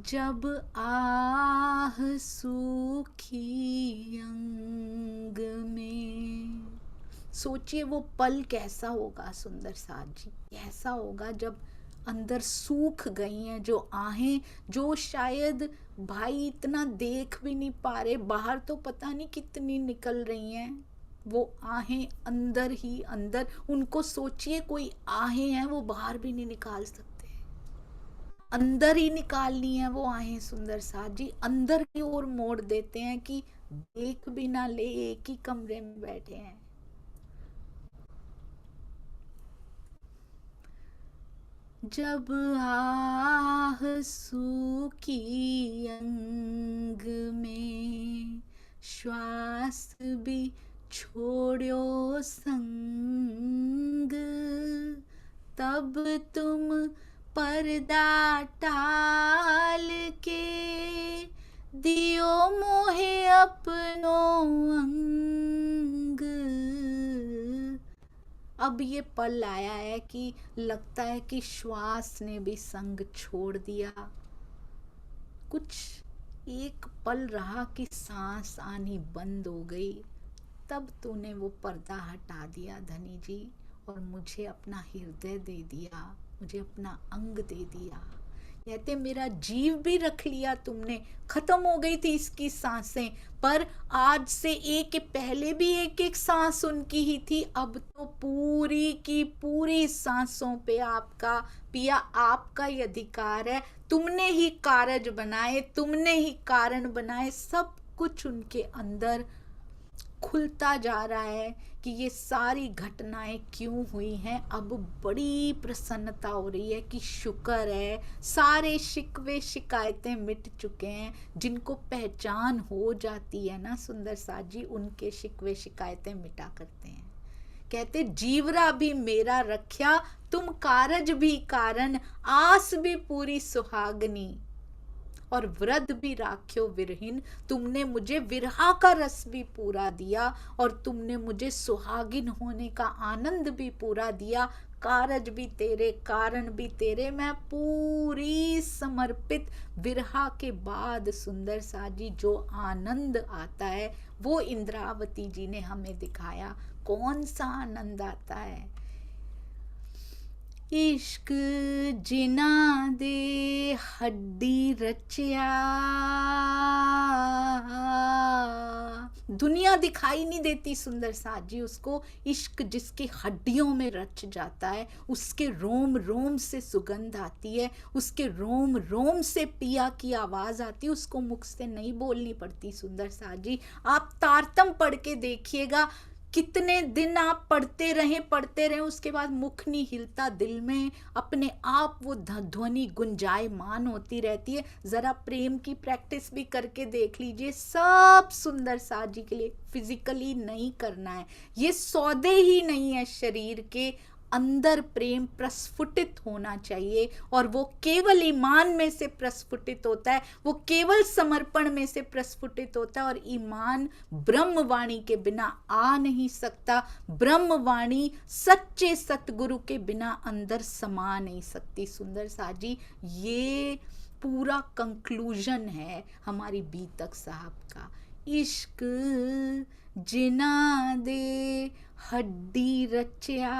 S1: जब आह सूखी अंग में, सोचिए वो पल कैसा होगा सुंदर साथ जी, कैसा होगा जब अंदर सूख गई हैं जो आहें, जो शायद भाई इतना देख भी नहीं पा रहे, बाहर तो पता नहीं कितनी निकल रही हैं वो आहें अंदर ही अंदर। उनको सोचिए कोई आहें हैं वो बाहर भी नहीं निकाल सकते, अंदर ही निकालनी है वो आहें। सुंदर साथ जी अंदर की ओर मोड़ देते हैं कि देख भी ना ले, एक ही कमरे में बैठे हैं। जब आह सूखी अंग में, श्वास भी छोड़ो संग, तब तुम पर्दा टाल के दियो मोहे अपनो अंग। अब ये पल आया है कि लगता है कि श्वास ने भी संग छोड़ दिया। कुछ एक पल रहा कि सांस आनी बंद हो गई, तब तूने वो पर्दा हटा दिया धनी जी, और मुझे अपना हृदय दे दिया, मुझे अपना अंग दे दिया। कहते मेरा जीव भी रख लिया तुमने, खत्म हो गई थी इसकी सांसें, पर आज से एक पहले भी एक एक सांस उनकी ही थी, अब तो पूरी की पूरी सांसों पे आपका पिया, आपका ही अधिकार है। तुमने ही कारज बनाए, तुमने ही कारण बनाए, सब कुछ उनके अंदर खुलता जा रहा है कि ये सारी घटनाएं क्यों हुई हैं। अब बड़ी प्रसन्नता हो रही है कि शुक्र है सारे शिकवे शिकायतें मिट चुके हैं। जिनको पहचान हो जाती है ना सुंदर साथ जी, उनके शिकवे शिकायतें मिटा करते हैं। कहते जीवरा भी मेरा रख्या, तुम कारज भी कारण, आस भी पूरी सुहागनी, और व्रत भी राख्यो विरहीन। तुमने मुझे विरहा का रस भी पूरा दिया, और तुमने मुझे सुहागिन होने का आनंद भी पूरा दिया। कारज भी तेरे, कारण भी तेरे, मैं पूरी समर्पित। विरहा के बाद सुंदर साजी जो आनंद आता है वो इंद्रावती जी ने हमें दिखाया। कौन सा आनंद आता है? इश्क जिना दे हड्डी रचिया, दुनिया दिखाई नहीं देती सुंदर साथ जी उसको। इश्क जिसकी हड्डियों में रच जाता है, उसके रोम रोम से सुगंध आती है, उसके रोम रोम से पिया की आवाज आती है, उसको मुख से नहीं बोलनी पड़ती सुंदर साथ जी। आप तारतम पढ़ के देखिएगा, कितने दिन आप पढ़ते रहें, उसके बाद मुख नहीं हिलता, दिल में अपने आप वो ध्वनि गुंजायमान होती रहती है। जरा प्रेम की प्रैक्टिस भी करके देख लीजिए। सब सुंदर साज जी के लिए फिजिकली नहीं करना है, ये सौदे ही नहीं है। शरीर के अंदर प्रेम प्रस्फुटित होना चाहिए, और वो केवल ईमान में से प्रस्फुटित होता है, वो केवल समर्पण में से प्रस्फुटित होता है। और ईमान ब्रह्मवाणी के बिना आ नहीं सकता, ब्रह्मवाणी सच्चे सतगुरु के बिना अंदर समा नहीं सकती। सुंदर साजी, ये पूरा कंक्लूजन है हमारी बीतक साहब का। इश्क जिना दे हड्डी रचिया,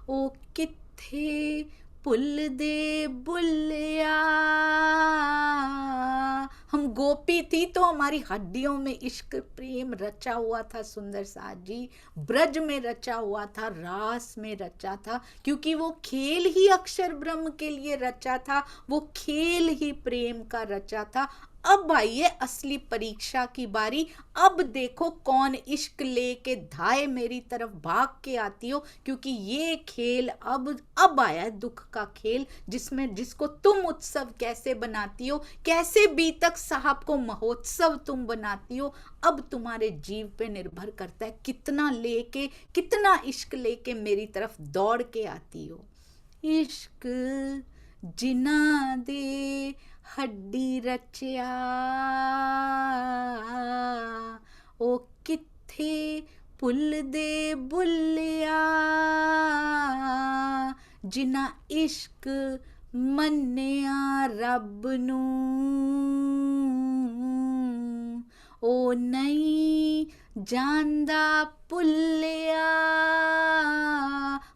S1: ओ किथे पुल दे बुलिया। हम गोपी थी तो हमारी हड्डियों में इश्क प्रेम रचा हुआ था। सुंदर साज जी, ब्रज में रचा हुआ था, रास में रचा था, क्योंकि वो खेल ही अक्षर ब्रह्म के लिए रचा था, वो खेल ही प्रेम का रचा था। अब आइए असली परीक्षा की बारी। अब देखो कौन इश्क लेके धाए मेरी तरफ भाग के आती हो, क्योंकि ये खेल अब आया है दुख का खेल, जिसको तुम उत्सव कैसे बनाती हो, कैसे बीतक साहब को महोत्सव तुम बनाती हो, अब तुम्हारे जीव पे निर्भर करता है कितना इश्क लेके मेरी तरफ दौड़ के आती हो। इश्क जिना दे हड्डी रचिया, ओ किथे पुल दे बुलिया। जिना इश्क मन्निया रब नू, ओ नहीं जानदा भुलिया।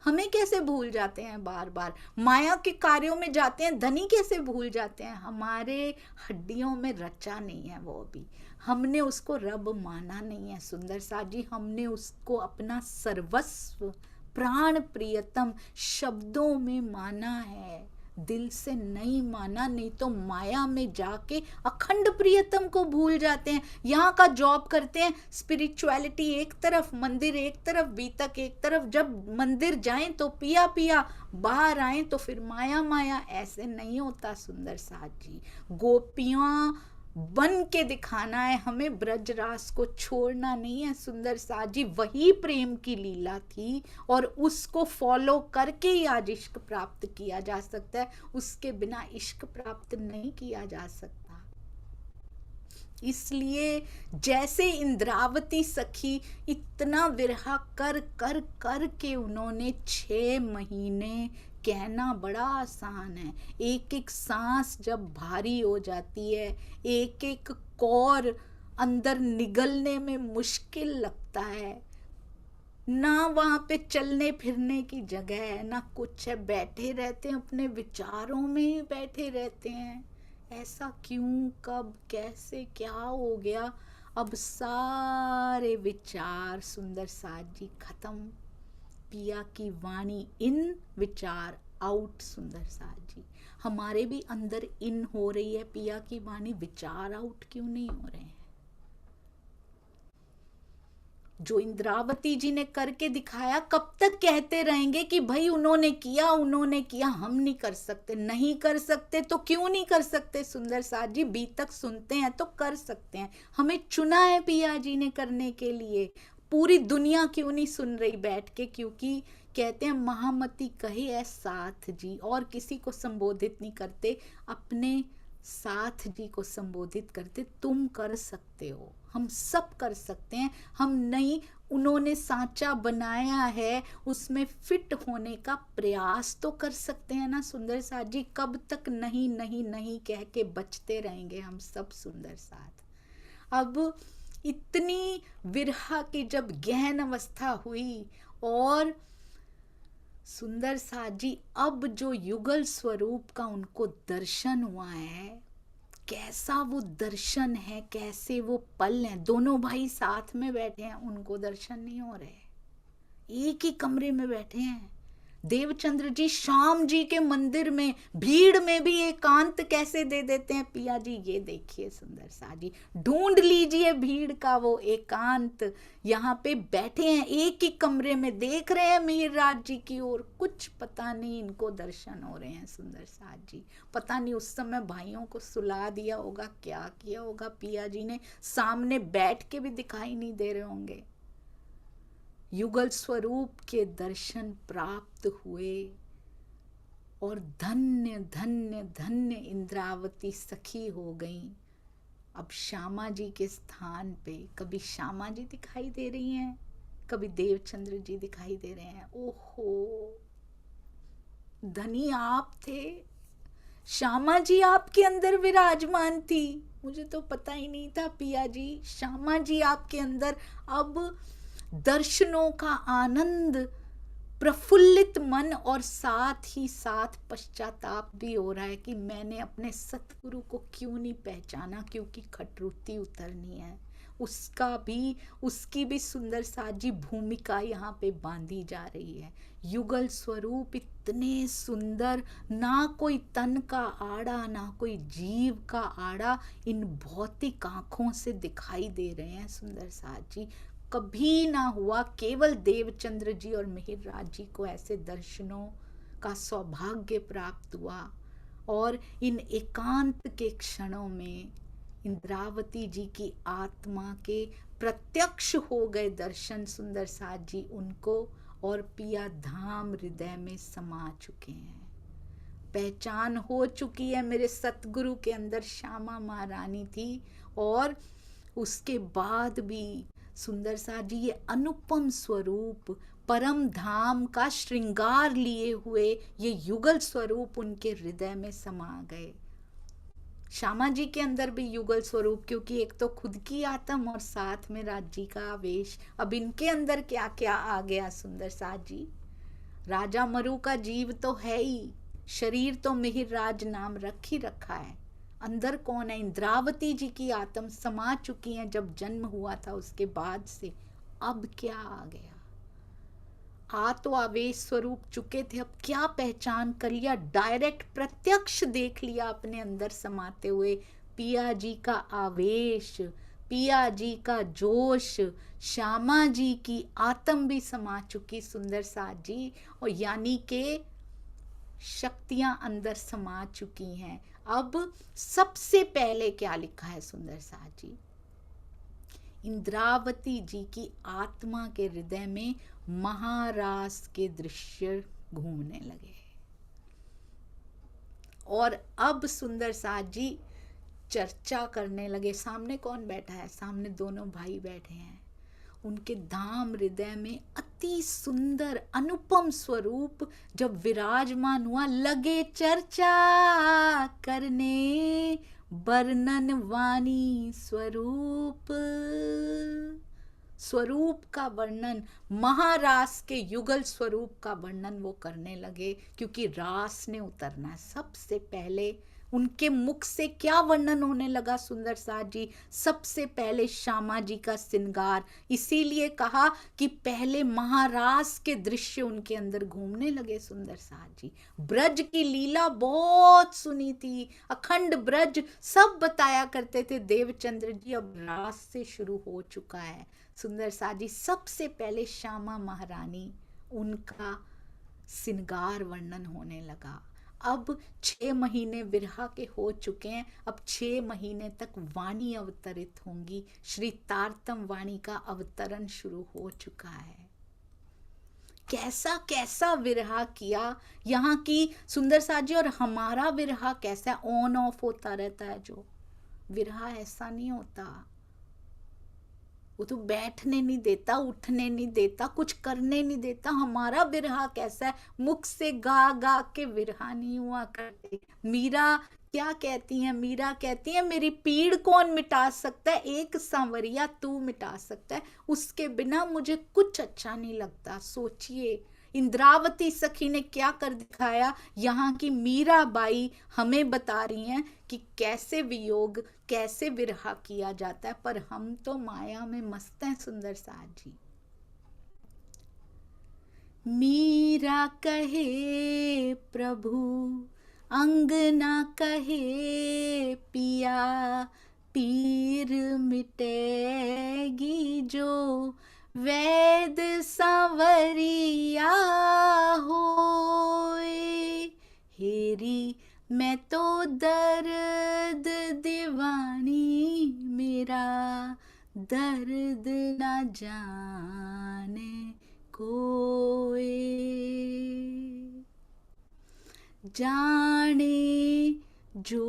S1: हमें कैसे भूल जाते हैं बार बार, माया के कार्यों में जाते हैं, धनी कैसे भूल जाते हैं। हमारे हड्डियों में रचा नहीं है वो अभी, हमने उसको रब माना नहीं है। सुंदर साज जी, हमने उसको अपना सर्वस्व प्राण प्रियतम शब्दों में माना है, दिल से नहीं माना। नहीं तो माया में जाके अखंड प्रियतम को भूल जाते हैं। यहाँ का जॉब करते हैं, स्पिरिचुअलिटी एक तरफ, मंदिर एक तरफ, बीतक एक तरफ। जब मंदिर जाएं तो पिया पिया, बाहर आए तो फिर माया माया। ऐसे नहीं होता सुंदर साज जी। गोपियां बन के दिखाना है हमें, ब्रजरास को छोड़ना नहीं है। सुंदर साज जी, वही प्रेम की लीला थी, और उसको फॉलो करके ही आज इश्क प्राप्त किया जा सकता है, उसके बिना इश्क प्राप्त नहीं किया जा सकता। इसलिए जैसे इंद्रावती सखी इतना विरहा कर कर कर के उन्होंने 6 महीने, कहना बड़ा आसान है, एक एक सांस जब भारी हो जाती है, एक एक कौर अंदर निगलने में मुश्किल लगता है, ना वहाँ पे चलने फिरने की जगह है, ना कुछ है, बैठे रहते हैं अपने विचारों में ही बैठे रहते हैं। ऐसा क्यों, कब, कैसे, क्या हो गया। अब सारे विचार सुंदर साज जी खत्म, पिया की वाणी इन, विचार आउट। सुंदर साज जी, हमारे भी अंदर इन हो रही है पिया की वाणी, विचार आउट क्यों नहीं हो रहे हैं। जो इंद्रावती जी ने करके दिखाया, कब तक कहते रहेंगे कि भाई उन्होंने किया, हम नहीं कर सकते। नहीं कर सकते तो क्यों नहीं कर सकते सुंदर साज जी, बीतक सुनते हैं तो कर सकते हैं। हमें चुना है पिया जी ने करने के लिए, पूरी दुनिया क्यों नहीं सुन रही बैठ के, क्योंकि कहते हैं महामती कहे है साथ जी, और किसी को संबोधित नहीं करते, अपने साथ जी को संबोधित करते। तुम कर सकते हो, हम सब कर सकते हैं। हम नहीं, उन्होंने सांचा बनाया है, उसमें फिट होने का प्रयास तो कर सकते हैं ना सुंदर साथ जी। कब तक नहीं नहीं नहीं कह के बचते रहेंगे हम सब सुंदर साथ। अब इतनी विरहा की जब गहन अवस्था हुई, और सुंदर साज जी अब जो युगल स्वरूप का उनको दर्शन हुआ है, कैसा वो दर्शन है, कैसे वो पल हैं। दोनों भाई साथ में बैठे हैं, उनको दर्शन नहीं हो रहे, एक ही कमरे में बैठे हैं, देवचंद्र जी श्याम जी के मंदिर में भीड़ में भी एकांत कैसे दे देते हैं पिया जी, ये देखिए सुंदर सा जी, ढूंढ लीजिए भीड़ का वो एकांत। यहाँ पे बैठे हैं एक ही कमरे में, देख रहे हैं मिहिर राज जी की ओर, कुछ पता नहीं इनको दर्शन हो रहे हैं सुंदर सा जी। पता नहीं उस समय भाइयों को सुला दिया होगा, क्या किया होगा पिया जी ने, सामने बैठ के भी दिखाई नहीं दे रहे होंगे। युगल स्वरूप के दर्शन प्राप्त हुए और धन्य धन्य धन्य इंद्रावती सखी हो गई। अब श्यामा जी के स्थान पे कभी श्यामा जी दिखाई दे रही हैं, कभी देवचंद्र जी दिखाई दे रहे हैं। ओहो, धनी आप थे, श्यामा जी आपके अंदर विराजमान थी, मुझे तो पता ही नहीं था पिया जी, श्यामा जी आपके अंदर। अब दर्शनों का आनंद, प्रफुल्लित मन और साथ ही साथ पश्चाताप भी हो रहा है कि मैंने अपने सतगुरु को क्यों नहीं पहचाना, क्योंकि खटरुती उतरनी है, उसकी भी सुंदर साजी भूमिका यहाँ पे बांधी जा रही है। युगल स्वरूप इतने सुंदर, ना कोई तन का आड़ा ना कोई जीव का आड़ा इन भौतिक आंखों से दिखाई दे रहे हैं सुंदर साजी। कभी ना हुआ, केवल देवचंद्र जी और मिहिर राज जी को ऐसे दर्शनों का सौभाग्य प्राप्त हुआ। और इन एकांत के क्षणों में इंद्रावती जी की आत्मा के प्रत्यक्ष हो गए दर्शन सुंदर साथ जी उनको, और पिया धाम हृदय में समा चुके हैं। पहचान हो चुकी है मेरे सतगुरु के अंदर श्यामा महारानी थी, और उसके बाद भी सुंदर सा जी ये अनुपम स्वरूप, परम धाम का श्रृंगार लिए हुए ये युगल स्वरूप उनके हृदय में समा गए। श्यामा जी के अंदर भी युगल स्वरूप, क्योंकि एक तो खुद की आत्म और साथ में राज जी का आवेश। अब इनके अंदर क्या क्या आ गया सुंदर सा जी। राजा मरु का जीव तो है ही, शरीर तो मिहिर राज नाम रख ही रखा है। अंदर कौन है? इंद्रावती जी की आत्म समा चुकी हैं जब जन्म हुआ था उसके बाद से। अब क्या आ गया? आ तो आवेश स्वरूप चुके थे, अब क्या पहचान कर लिया, डायरेक्ट प्रत्यक्ष देख लिया अपने अंदर समाते हुए पिया जी का आवेश, पिया जी का जोश, श्यामा जी की आत्म भी समा चुकी सुंदर साथ जी, और यानी के शक्तियां अंदर समा चुकी हैं। अब सबसे पहले क्या लिखा है सुंदर साथ जी, इंद्रावती जी की आत्मा के हृदय में महारास के दृश्य घूमने लगे। और अब सुंदर साथ जी चर्चा करने लगे। सामने कौन बैठा है? सामने दोनों भाई बैठे हैं। उनके धाम हृदय में अति सुंदर अनुपम स्वरूप जब विराजमान हुआ, लगे चर्चा करने वर्णन वाणी स्वरूप। स्वरूप का वर्णन, महारास के युगल स्वरूप का वर्णन वो करने लगे, क्योंकि रास ने उतरना है। सबसे पहले उनके मुख से क्या वर्णन होने लगा सुंदर साथ जी? सबसे पहले श्यामा जी का श्रृंगार। इसीलिए कहा कि पहले महारास के दृश्य उनके अंदर घूमने लगे सुंदर साथ जी। ब्रज की लीला बहुत सुनी थी, अखंड ब्रज सब बताया करते थे देवचंद्र जी। अब रास से शुरू हो चुका है सुंदर साथ जी। सबसे पहले श्यामा महारानी, उनका श्रृंगार वर्णन होने लगा। अब 6 महीने विरहा के हो चुके हैं, अब 6 महीने तक वाणी अवतरित होंगी। श्री तारतम वाणी का अवतरण शुरू हो चुका है। कैसा कैसा विरहा किया यहाँ की सुंदर साथ जी। और हमारा विरहा कैसा? ऑन ऑफ होता रहता है जो विरहा, ऐसा नहीं होता। वो तो बैठने नहीं देता, उठने नहीं देता, कुछ करने नहीं देता। हमारा विरहा कैसा है? मुख से गा गा के विरहा नहीं हुआ करते। मीरा क्या कहती है? मीरा कहती है मेरी पीड़ कौन मिटा सकता है, एक सांवरिया तू मिटा सकता है, उसके बिना मुझे कुछ अच्छा नहीं लगता। सोचिए इंद्रावती सखी ने क्या कर दिखाया। यहाँ की मीराबाई हमें बता रही हैं कि कैसे वियोग, कैसे विरहा किया जाता है, पर हम तो माया में मस्त हैं सुंदर साथ जी। मीरा मीरा कहे प्रभु, अंगना कहे पिया, पीर मिटेगी जो वैद सांवरिया होए। हेरी मैं तो दर्द दीवानी, मेरा दर्द न जाने कोई। जाने जो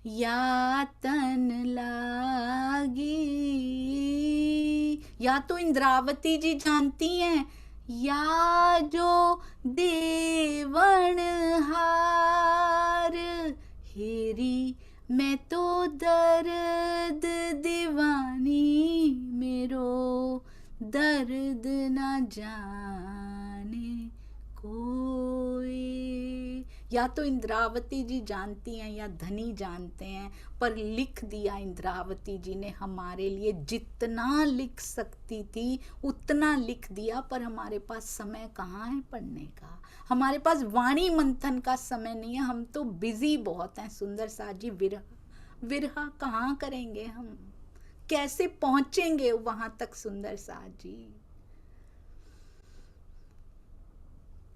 S1: यातन लागी, या तो इंद्रावती जी जानती हैं, या जो देवन हार। हेरी मैं तो दर्द दीवानी, मेरो दर्द न जाने कोई। या तो इंद्रावती जी जानती हैं या धनी जानते हैं, पर लिख दिया इंद्रावती जी ने हमारे लिए। जितना लिख सकती थी उतना लिख दिया, पर हमारे पास समय कहाँ है पढ़ने का, हमारे पास वाणी मंथन का समय नहीं है। हम तो बिजी बहुत हैं सुंदर साथ जी। विरहा कहाँ करेंगे हम, कैसे पहुंचेंगे वहां तक सुंदर साथ जी।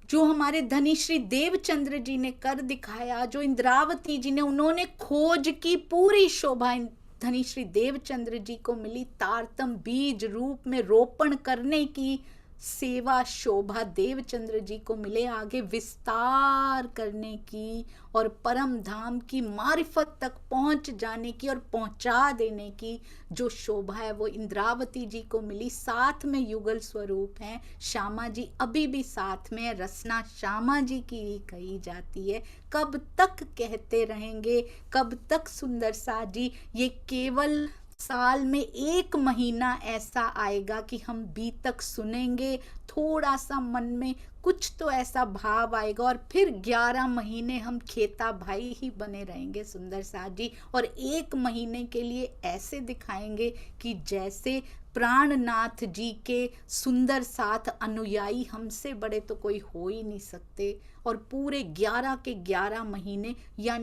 S1: जो हमारे धनी श्री देवचंद्र जी ने कर दिखाया, जो इंद्रावती जी ने, उन्होंने खोज की, पूरी शोभा धनी श्री देवचंद्र जी को मिली। तारतम बीज रूप में रोपण करने की सेवा शोभा देवचंद्र जी को मिले, आगे विस्तार करने की और परम धाम की मारिफत तक पहुंच जाने की और पहुंचा देने की जो शोभा है वो इंद्रावती जी को मिली। साथ में युगल स्वरूप हैं श्यामा जी, अभी भी साथ में है। रसना श्यामा जी की ही कही जाती है। कब तक कहते रहेंगे, कब तक सुंदर सा जी। ये केवल साल में 1 महीना ऐसा आएगा कि हम बीतक सुनेंगे, थोड़ा सा मन में कुछ तो ऐसा भाव आएगा, और फिर 11 महीने हम खेता भाई ही बने रहेंगे सुंदर साथ जी। और 1 महीने के लिए ऐसे दिखाएंगे कि जैसे प्राणनाथ जी के सुंदर साथ अनुयायी हमसे बड़े तो कोई हो ही नहीं सकते। और पूरे 11 के 11 महीने, या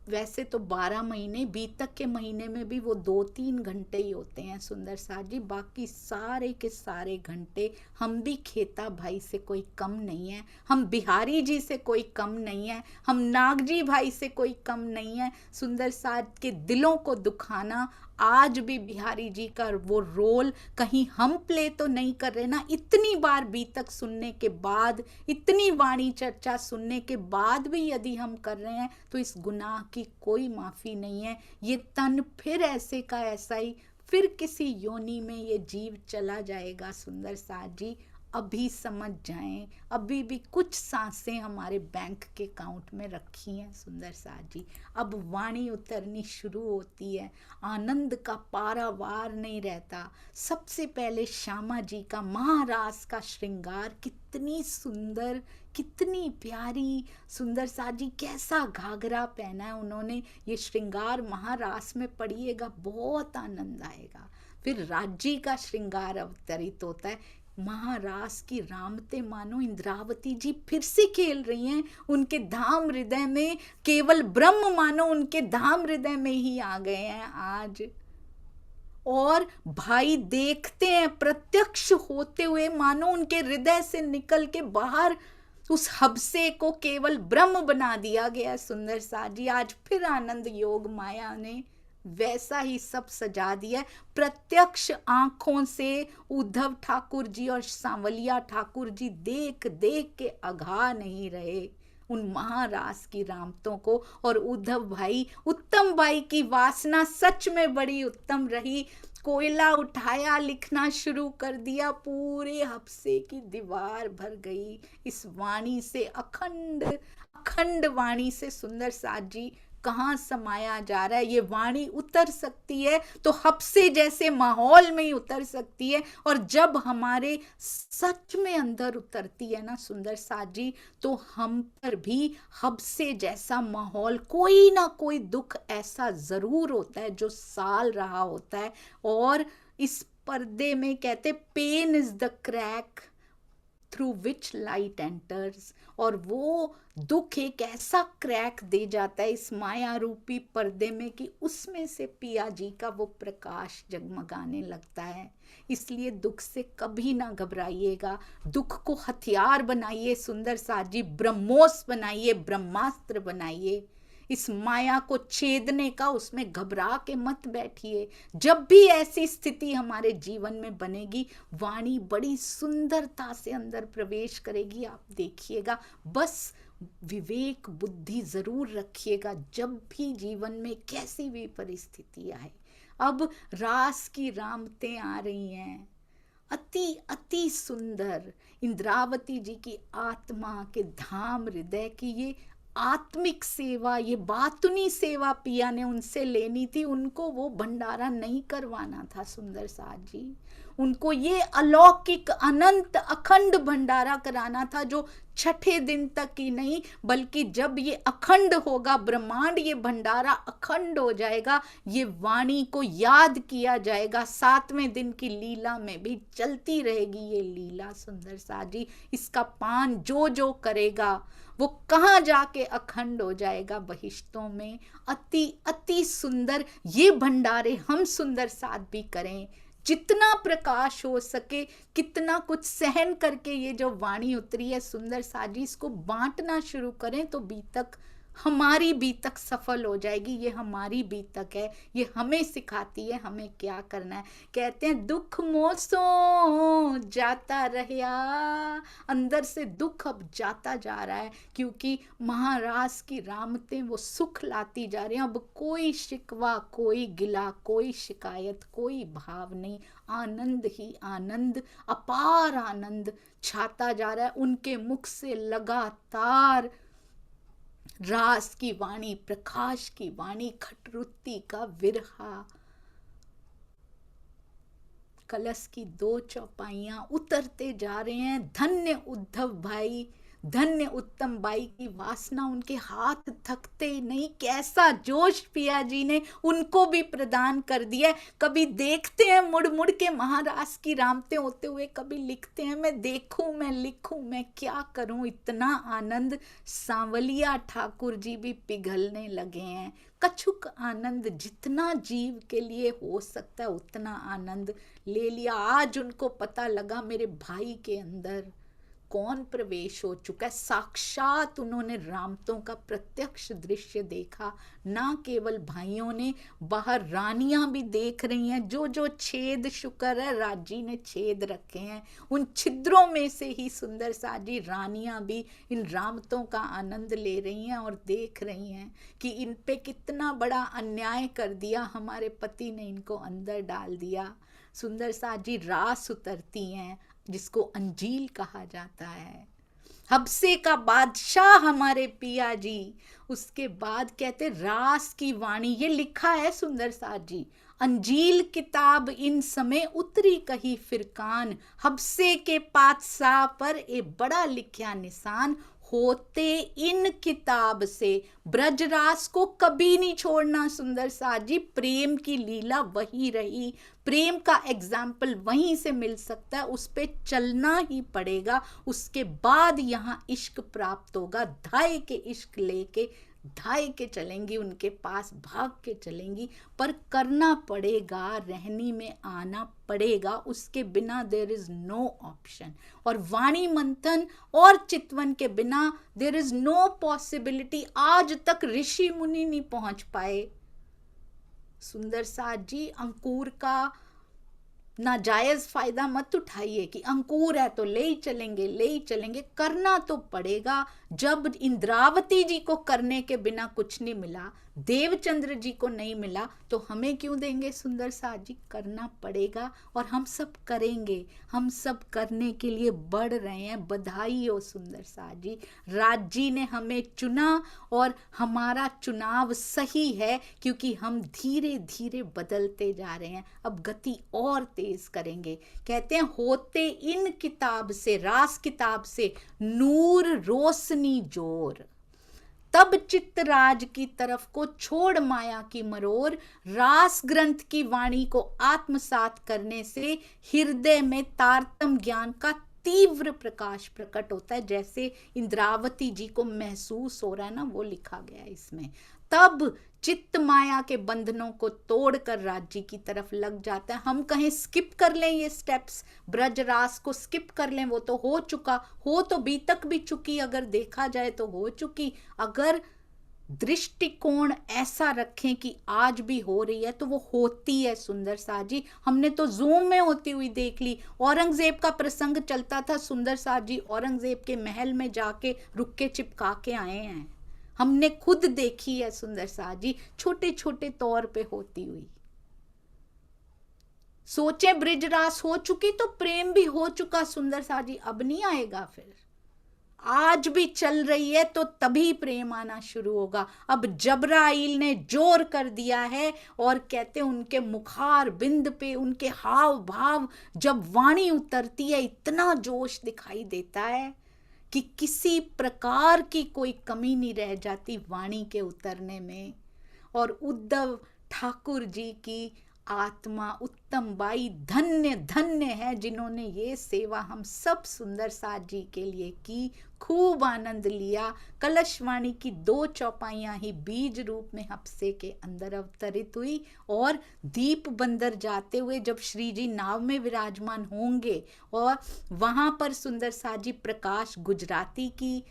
S1: वैसे तो 12 महीने, बीतक के महीने में भी वो 2-3 घंटे ही होते हैं सुंदर साथ जी। बाकी सारे के सारे घंटे हम भी खेता भाई से कोई कम नहीं है, हम बिहारी जी से कोई कम नहीं है, हम नागजी भाई से कोई कम नहीं है। सुंदर साथ के दिलों को दुखाना आज भी बिहारी जी का वो रोल कहीं हम प्ले तो नहीं कर रहे ना। इतनी बार बीतक सुनने के बाद, इतनी वाणी चर्चा सुनने के बाद भी यदि हम कर रहे हैं तो इस गुनाह की कोई माफी नहीं है। ये तन फिर ऐसे का ऐसा ही, फिर किसी योनि में ये जीव चला जाएगा सुंदर साथ जी। अभी समझ जाएं, अभी भी कुछ सांसें हमारे बैंक के अकाउंट में रखी हैं सुंदर साथ जी। अब वाणी उतरनी शुरू होती है, आनंद का पारावार नहीं रहता। सबसे पहले श्यामा जी का महारास का श्रृंगार, कितनी सुंदर, कितनी प्यारी सुंदर साथ जी। कैसा घाघरा पहना है उन्होंने, ये श्रृंगार महारास में पढ़िएगा, बहुत आनंद आएगा। फिर राज्य का श्रृंगार अवतरित होता है। महारास की रामते मानो इंद्रावती जी फिर से खेल रही हैं उनके धाम हृदय में। केवल ब्रह्म मानो उनके धाम हृदय में ही आ गए हैं आज। और भाई देखते हैं प्रत्यक्ष होते हुए, मानो उनके हृदय से निकल के बाहर उस हबसे को केवल ब्रह्म बना दिया गया सुंदर साथ जी। आज फिर आनंद योग माया ने वैसा ही सब सजा दिया। प्रत्यक्ष आंखों से उद्धव ठाकुर जी और सांवलिया ठाकुर जी देख देख के अघा नहीं रहे उन महारास की रामतों को। और उद्धव भाई, उत्तम भाई की वासना सच में बड़ी उत्तम रही। कोयला उठाया, लिखना शुरू कर दिया, पूरे हफ्से की दीवार भर गई इस वाणी से। अखंड अखंड वाणी से सुंदर साथ जी कहाँ समाया जा रहा है। ये वाणी उतर सकती है तो हफ्से जैसे माहौल में ही उतर सकती है। और जब हमारे सच में अंदर उतरती है ना सुंदर साथ जी, तो हम पर भी हफ्से जैसा माहौल, कोई ना कोई दुख ऐसा जरूर होता है जो साल रहा होता है। और इस पर्दे में कहते pain is the crack, through which light enters. और वो दुख एक ऐसा क्रैक दे जाता है इस माया रूपी पर्दे में कि उसमें से पिया जी का वो प्रकाश जगमगाने लगता है। इसलिए दुख से कभी ना घबराइएगा, दुख को हथियार बनाइए सुंदर साथ जी, ब्रह्मोस बनाइए, ब्रह्मास्त्र बनाइए। इस माया को छेदने का, उसमें घबरा के मत बैठिए। जब भी ऐसी स्थिति हमारे जीवन में बनेगी, वाणी बड़ी सुंदरता से अंदर प्रवेश करेगी, आप देखिएगा। बस विवेक बुद्धि जरूर रखिएगा जब भी जीवन में कैसी भी परिस्थिति आए। अब रास की रामतें आ रही हैं, अति अति सुंदर। इंद्रावती जी की आत्मा के धाम हृदय की ये आत्मिक सेवा, ये बातुनी सेवा पिया ने उनसे लेनी थी। उनको वो भंडारा नहीं करवाना था सुंदर साथ जी, उनको ये अलौकिक अनंत अखंड भंडारा कराना था, जो छठे दिन तक ही नहीं बल्कि जब ये अखंड होगा ब्रह्मांड, ये भंडारा अखंड हो जाएगा, ये वाणी को याद किया जाएगा। 7वें दिन की लीला में भी चलती रहेगी ये लीला सुंदर साथ जी। इसका पान जो जो करेगा वो कहाँ जाके अखंड हो जाएगा, बहिश्तों में। अति अति सुंदर ये भंडारे हम सुंदर साथ भी करें, जितना प्रकाश हो सके, कितना कुछ सहन करके ये जो वाणी उतरी है सुंदर साथ जी, इसको बांटना शुरू करें तो बीतक, हमारी बीतक सफल हो जाएगी। ये हमारी बीतक है, ये हमें सिखाती है हमें क्या करना है। कहते हैं दुख मोसो जाता रहा, अंदर से दुख अब जाता जा रहा है, क्योंकि महाराज की रामतें वो सुख लाती जा रही हैं। अब कोई शिकवा, कोई गिला, कोई शिकायत, कोई भाव नहीं, आनंद ही आनंद, अपार आनंद छाता जा रहा है। उनके मुख से लगातार रास की वाणी, प्रकाश की वाणी, खटरुत्ती का विरहा, कलश की 2 चौपाइयां उतरते जा रहे हैं। धन्य उद्धव भाई, धन्य उत्तम बाई की वासना, उनके हाथ थकते नहीं। कैसा जोश पिया जी ने उनको भी प्रदान कर दिया। कभी देखते हैं मुड़ मुड़ के महाराज की रामतें होते हुए, कभी लिखते हैं मैं देखूं, मैं लिखूं, मैं क्या करूं, इतना आनंद। सांवलिया ठाकुर जी भी पिघलने लगे हैं। कछुक आनंद, जितना जीव के लिए हो सकता है उतना आनंद ले लिया। आज उनको पता लगा मेरे भाई के अंदर कौन प्रवेश हो चुका है। साक्षात उन्होंने रामतों का प्रत्यक्ष दृश्य देखा। ना केवल भाइयों ने, बाहर रानियां भी देख रही हैं। जो जो छेद, शुक्र है राजी ने छेद रखे हैं, उन छिद्रों में से ही सुंदर साजी रानियां भी इन रामतों का आनंद ले रही हैं और देख रही हैं कि इन पे कितना बड़ा अन्याय कर दिया हमारे पति ने, इनको अंदर डाल दिया। सुंदर साजी रास उतरती हैं, जिसको अंजील कहा जाता है। हबसे का बादशाह हमारे पिया जी। उसके बाद कहते रास की वाणी, ये लिखा है सुंदर साथ जी, अंजील किताब इन समय उतरी कही फिरकान, हबसे के पातशाह पर ए बड़ा लिखा निशान, होते इन किताब से। ब्रजरास को कभी नहीं छोड़ना सुंदर साथ जी, प्रेम की लीला वही रही, प्रेम का एग्जाम्पल वहीं से मिल सकता है, उस पे चलना ही पड़ेगा। उसके बाद यहाँ इश्क प्राप्त होगा। धाय के इश्क लेके धाय के चलेंगी, उनके पास भाग के चलेंगी, पर करना पड़ेगा, रहनी में आना पड़ेगा, उसके बिना देयर इज नो ऑप्शन। और वाणी मंथन और चितवन के बिना देयर इज नो पॉसिबिलिटी। आज तक ऋषि मुनि नहीं पहुंच पाए सुंदर साथ जी। अंकुर का नाजायज फायदा मत उठाइए कि अंकुर है तो ले ही चलेंगे, ले ही चलेंगे। करना तो पड़ेगा। जब इंद्रावती जी को करने के बिना कुछ नहीं मिला, देवचंद्र जी को नहीं मिला, तो हमें क्यों देंगे सुंदर साथ जी। करना पड़ेगा और हम सब करेंगे, हम सब करने के लिए बढ़ रहे हैं। बधाई हो सुंदर साथ जी, राज जी ने हमें चुना और हमारा चुनाव सही है, क्योंकि हम धीरे धीरे बदलते जा रहे हैं। अब गति और तेज करेंगे। कहते हैं होते इन किताब से, रास किताब से, नूर रोशनी जोर, तब चित्तराज की तरफ को छोड़ माया की मरोर। रास ग्रंथ की वाणी को आत्मसात करने से हृदय में तारतम ज्ञान का तीव्र प्रकाश प्रकट होता है, जैसे इंद्रावती जी को महसूस हो रहा है ना, वो लिखा गया है इसमें। तब चित्त माया के बंधनों को तोड़कर राज्य की तरफ लग जाता है। हम कहें स्किप कर लें ये स्टेप्स, ब्रज रास को स्किप कर लें, वो तो हो चुका, हो तो बीतक भी चुकी, अगर देखा जाए तो हो चुकी। अगर दृष्टिकोण ऐसा रखें कि आज भी हो रही है तो वो होती है सुंदर साथ जी। हमने तो जूम में होती हुई देख ली। औरंगजेब का प्रसंग चलता था, सुंदर साथ जी औरंगजेब के महल में जाके रुक के चिपका के आए हैं, हमने खुद देखी है सुंदर साथ जी, छोटे छोटे तौर पे होती हुई। सोचे ब्रिजरास हो चुकी तो प्रेम भी हो चुका सुंदर साथ जी, अब नहीं आएगा। फिर आज भी चल रही है तो तभी प्रेम आना शुरू होगा। अब जबराइल ने जोर कर दिया है और कहते उनके मुखार बिंद पे, उनके हाव भाव, जब वाणी उतरती है इतना जोश दिखाई देता है कि किसी प्रकार की कोई कमी नहीं रह जाती वाणी के उतरने में। और उद्धव ठाकुर जी की आत्मा उत्तम बाई धन्य धन्य है जिन्होंने ये सेवा हम सब सुंदर साथ जी के लिए की, खूब आनंद लिया। कलशवाणी की 2 चौपाइयां ही बीज रूप में हफ्से के अंदर अवतरित हुई और दीप बंदर जाते हुए जब श्री जी नाव में विराजमान होंगे और वहां पर सुंदर साथ जी प्रकाश गुजराती की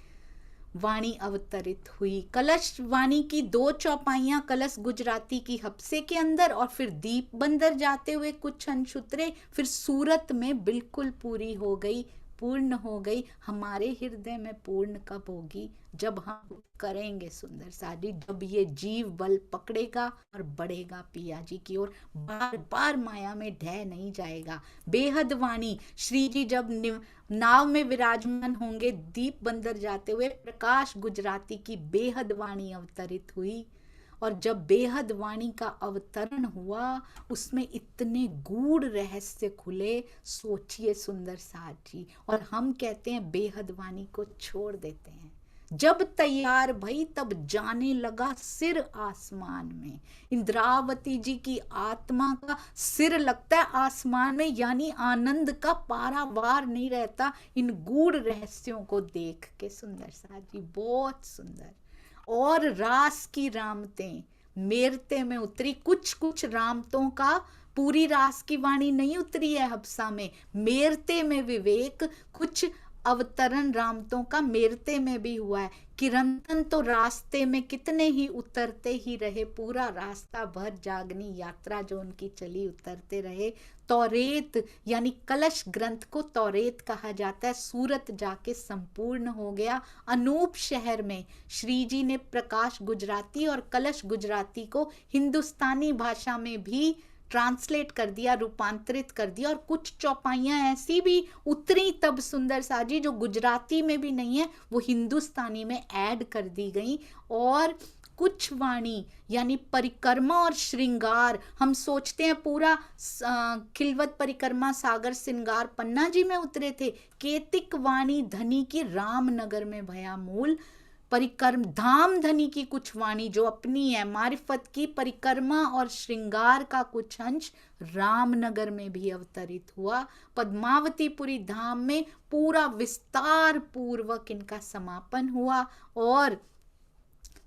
S1: वाणी अवतरित हुई। कलश वाणी की 2 चौपाइयां कलश गुजराती की हफ्से के अंदर और फिर दीप बंदर जाते हुए कुछ अंश उतरे, फिर सूरत में बिल्कुल पूरी हो गई, पूर्ण हो गई। हमारे हृदय में पूर्ण कब होगी? जब हम करेंगे सुंदर साजी, जब ये जीव बल पकड़ेगा और बढ़ेगा पिया जी की ओर, बार बार माया में ढह नहीं जाएगा। बेहद वाणी श्री जी जब नाव में विराजमान होंगे, दीप बंदर जाते हुए प्रकाश गुजराती की बेहद वाणी अवतरित हुई। और जब बेहद वाणी का अवतरण हुआ उसमें इतने गूढ़ रहस्य खुले, सोचिए सुंदर साथ जी। और हम कहते हैं बेहद वाणी को छोड़ देते हैं। जब तैयार भई तब जाने लगा सिर आसमान में। इंद्रावती जी की आत्मा का सिर लगता है आसमान में, यानी आनंद का पारावार नहीं रहता इन गूढ़ रहस्यों को देख के। सुंदर साथ जी बहुत सुंदर। और रास की रामतें मेरते में उतरी, कुछ कुछ रामतों का पूरी रास की वाणी नहीं उतरी है हफ्सा में, मेरते में विवेक, कुछ अवतरण रामतों का मेरते में भी हुआ है। किरंतन तो रास्ते में कितने ही उतरते ही रहे, पूरा रास्ता भर जागनी यात्रा जो उनकी चली उतरते रहे। तौरेत यानी कलश ग्रंथ को तौरेत कहा जाता है, सूरत जाके संपूर्ण हो गया। अनूप शहर में श्री जी ने प्रकाश गुजराती और कलश गुजराती को हिंदुस्तानी भाषा में भी ट्रांसलेट कर दिया, रूपांतरित कर दिया। और कुछ चौपाइयां ऐसी भी उतरी तब सुंदर साजी जो गुजराती में भी नहीं है, वो हिंदुस्तानी में ऐड कर दी गई। और कुछ वाणी यानी परिक्रमा और श्रृंगार, हम सोचते हैं पूरा खिलवत परिक्रमा सागर श्रृंगार पन्ना जी में उतरे थे। केतिक वाणी धनी की रामनगर में भया मूल। परिक्रम धाम धनी की कुछ वाणी जो अपनी है मारिफत की, परिक्रमा और श्रृंगार का कुछ अंश रामनगर में भी अवतरित हुआ। पद्मावतीपुरी धाम में पूरा विस्तार पूर्वक इनका समापन हुआ। और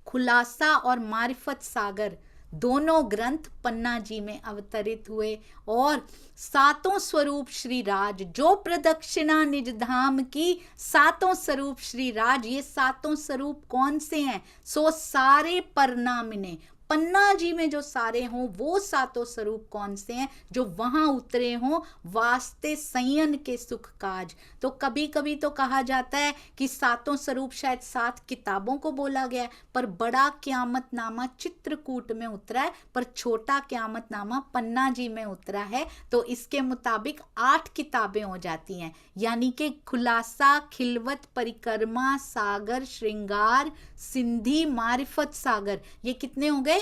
S1: खुलासा और मारिफत सागर दोनों ग्रंथ पन्ना जी में अवतरित हुए। और 7 स्वरूप श्री राज जो प्रदक्षिणा निज धाम की, 7 स्वरूप श्री राज, ये 7 स्वरूप कौन से हैं? सो सारे परनामिने, पन्ना जी में जो सारे हों वो 7 स्वरूप कौन से हैं जो वहां उतरे हों? वास्ते संयन के सुख काज। तो कभी कभी तो कहा जाता है कि 7 स्वरूप शायद 7 किताबों को बोला गया है, पर बड़ा क्यामतनामा चित्रकूट में उतरा है, पर छोटा क्यामतनामा पन्ना जी में उतरा है। तो इसके मुताबिक 8 किताबें हो जाती हैं, यानी कि खुलासा, खिलवत, परिक्रमा, सागर, श्रृंगार, सिंधी, मारिफत सागर, ये कितने हो गए?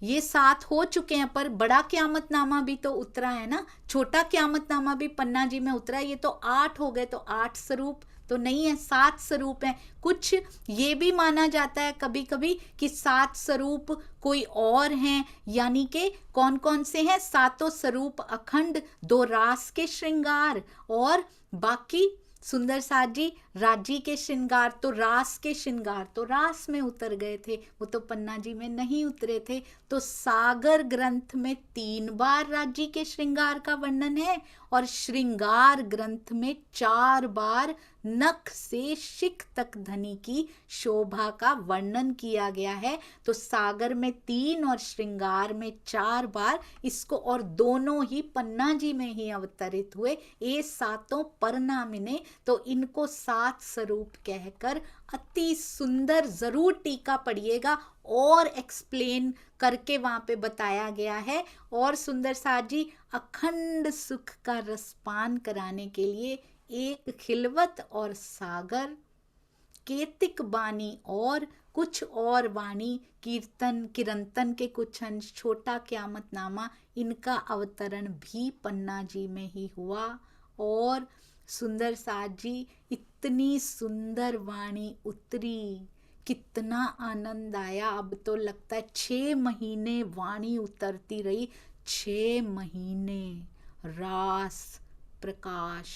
S1: ये 7 हो चुके हैं। पर बड़ा क्यामतनामा भी तो उतरा है ना, छोटा क्यामतनामा भी पन्ना जी में उतरा है, ये तो 8 हो गए। तो 8 स्वरूप तो नहीं है, 7 स्वरूप हैं। कुछ ये भी माना जाता है कभी कभी कि 7 स्वरूप कोई और हैं, यानी कि कौन कौन से हैं? 7 स्वरूप अखंड, 2 रास के श्रृंगार, और बाकी सुंदर साथ जी राजी के श्रृंगार, तो रास के श्रृंगार तो रास में उतर गए थे, वो तो पन्ना जी में नहीं उतरे थे। तो सागर ग्रंथ में 3 बार राजी के श्रृंगार का वर्णन है, और श्रृंगार ग्रंथ में 4 बार नख से शिख तक धनी की शोभा का वर्णन किया गया है। तो सागर में 3 और श्रृंगार में 4 बार इसको, और दोनों ही पन्ना जी में ही अवतरित हुए, ये 7 परनामिने। तो इनको 7 स्वरूप कहकर अति सुंदर, जरूर टीका पढ़िएगा और एक्सप्लेन करके वहां पे बताया गया है। और सुंदर साथ जी अखंड सुख का रसपान कराने के लिए एक खिलवत और सागर, केतिक बानी और कुछ और वाणी, कीर्तन किरंतन के कुछ अंश, छोटा क्यामतनामा, इनका अवतरण भी पन्ना जी में ही हुआ। और सुंदर साथ जी इतनी सुंदर वाणी उतरी, कितना आनंद आया। अब तो लगता है 6 महीने वाणी उतरती रही, 6 महीने रास, प्रकाश,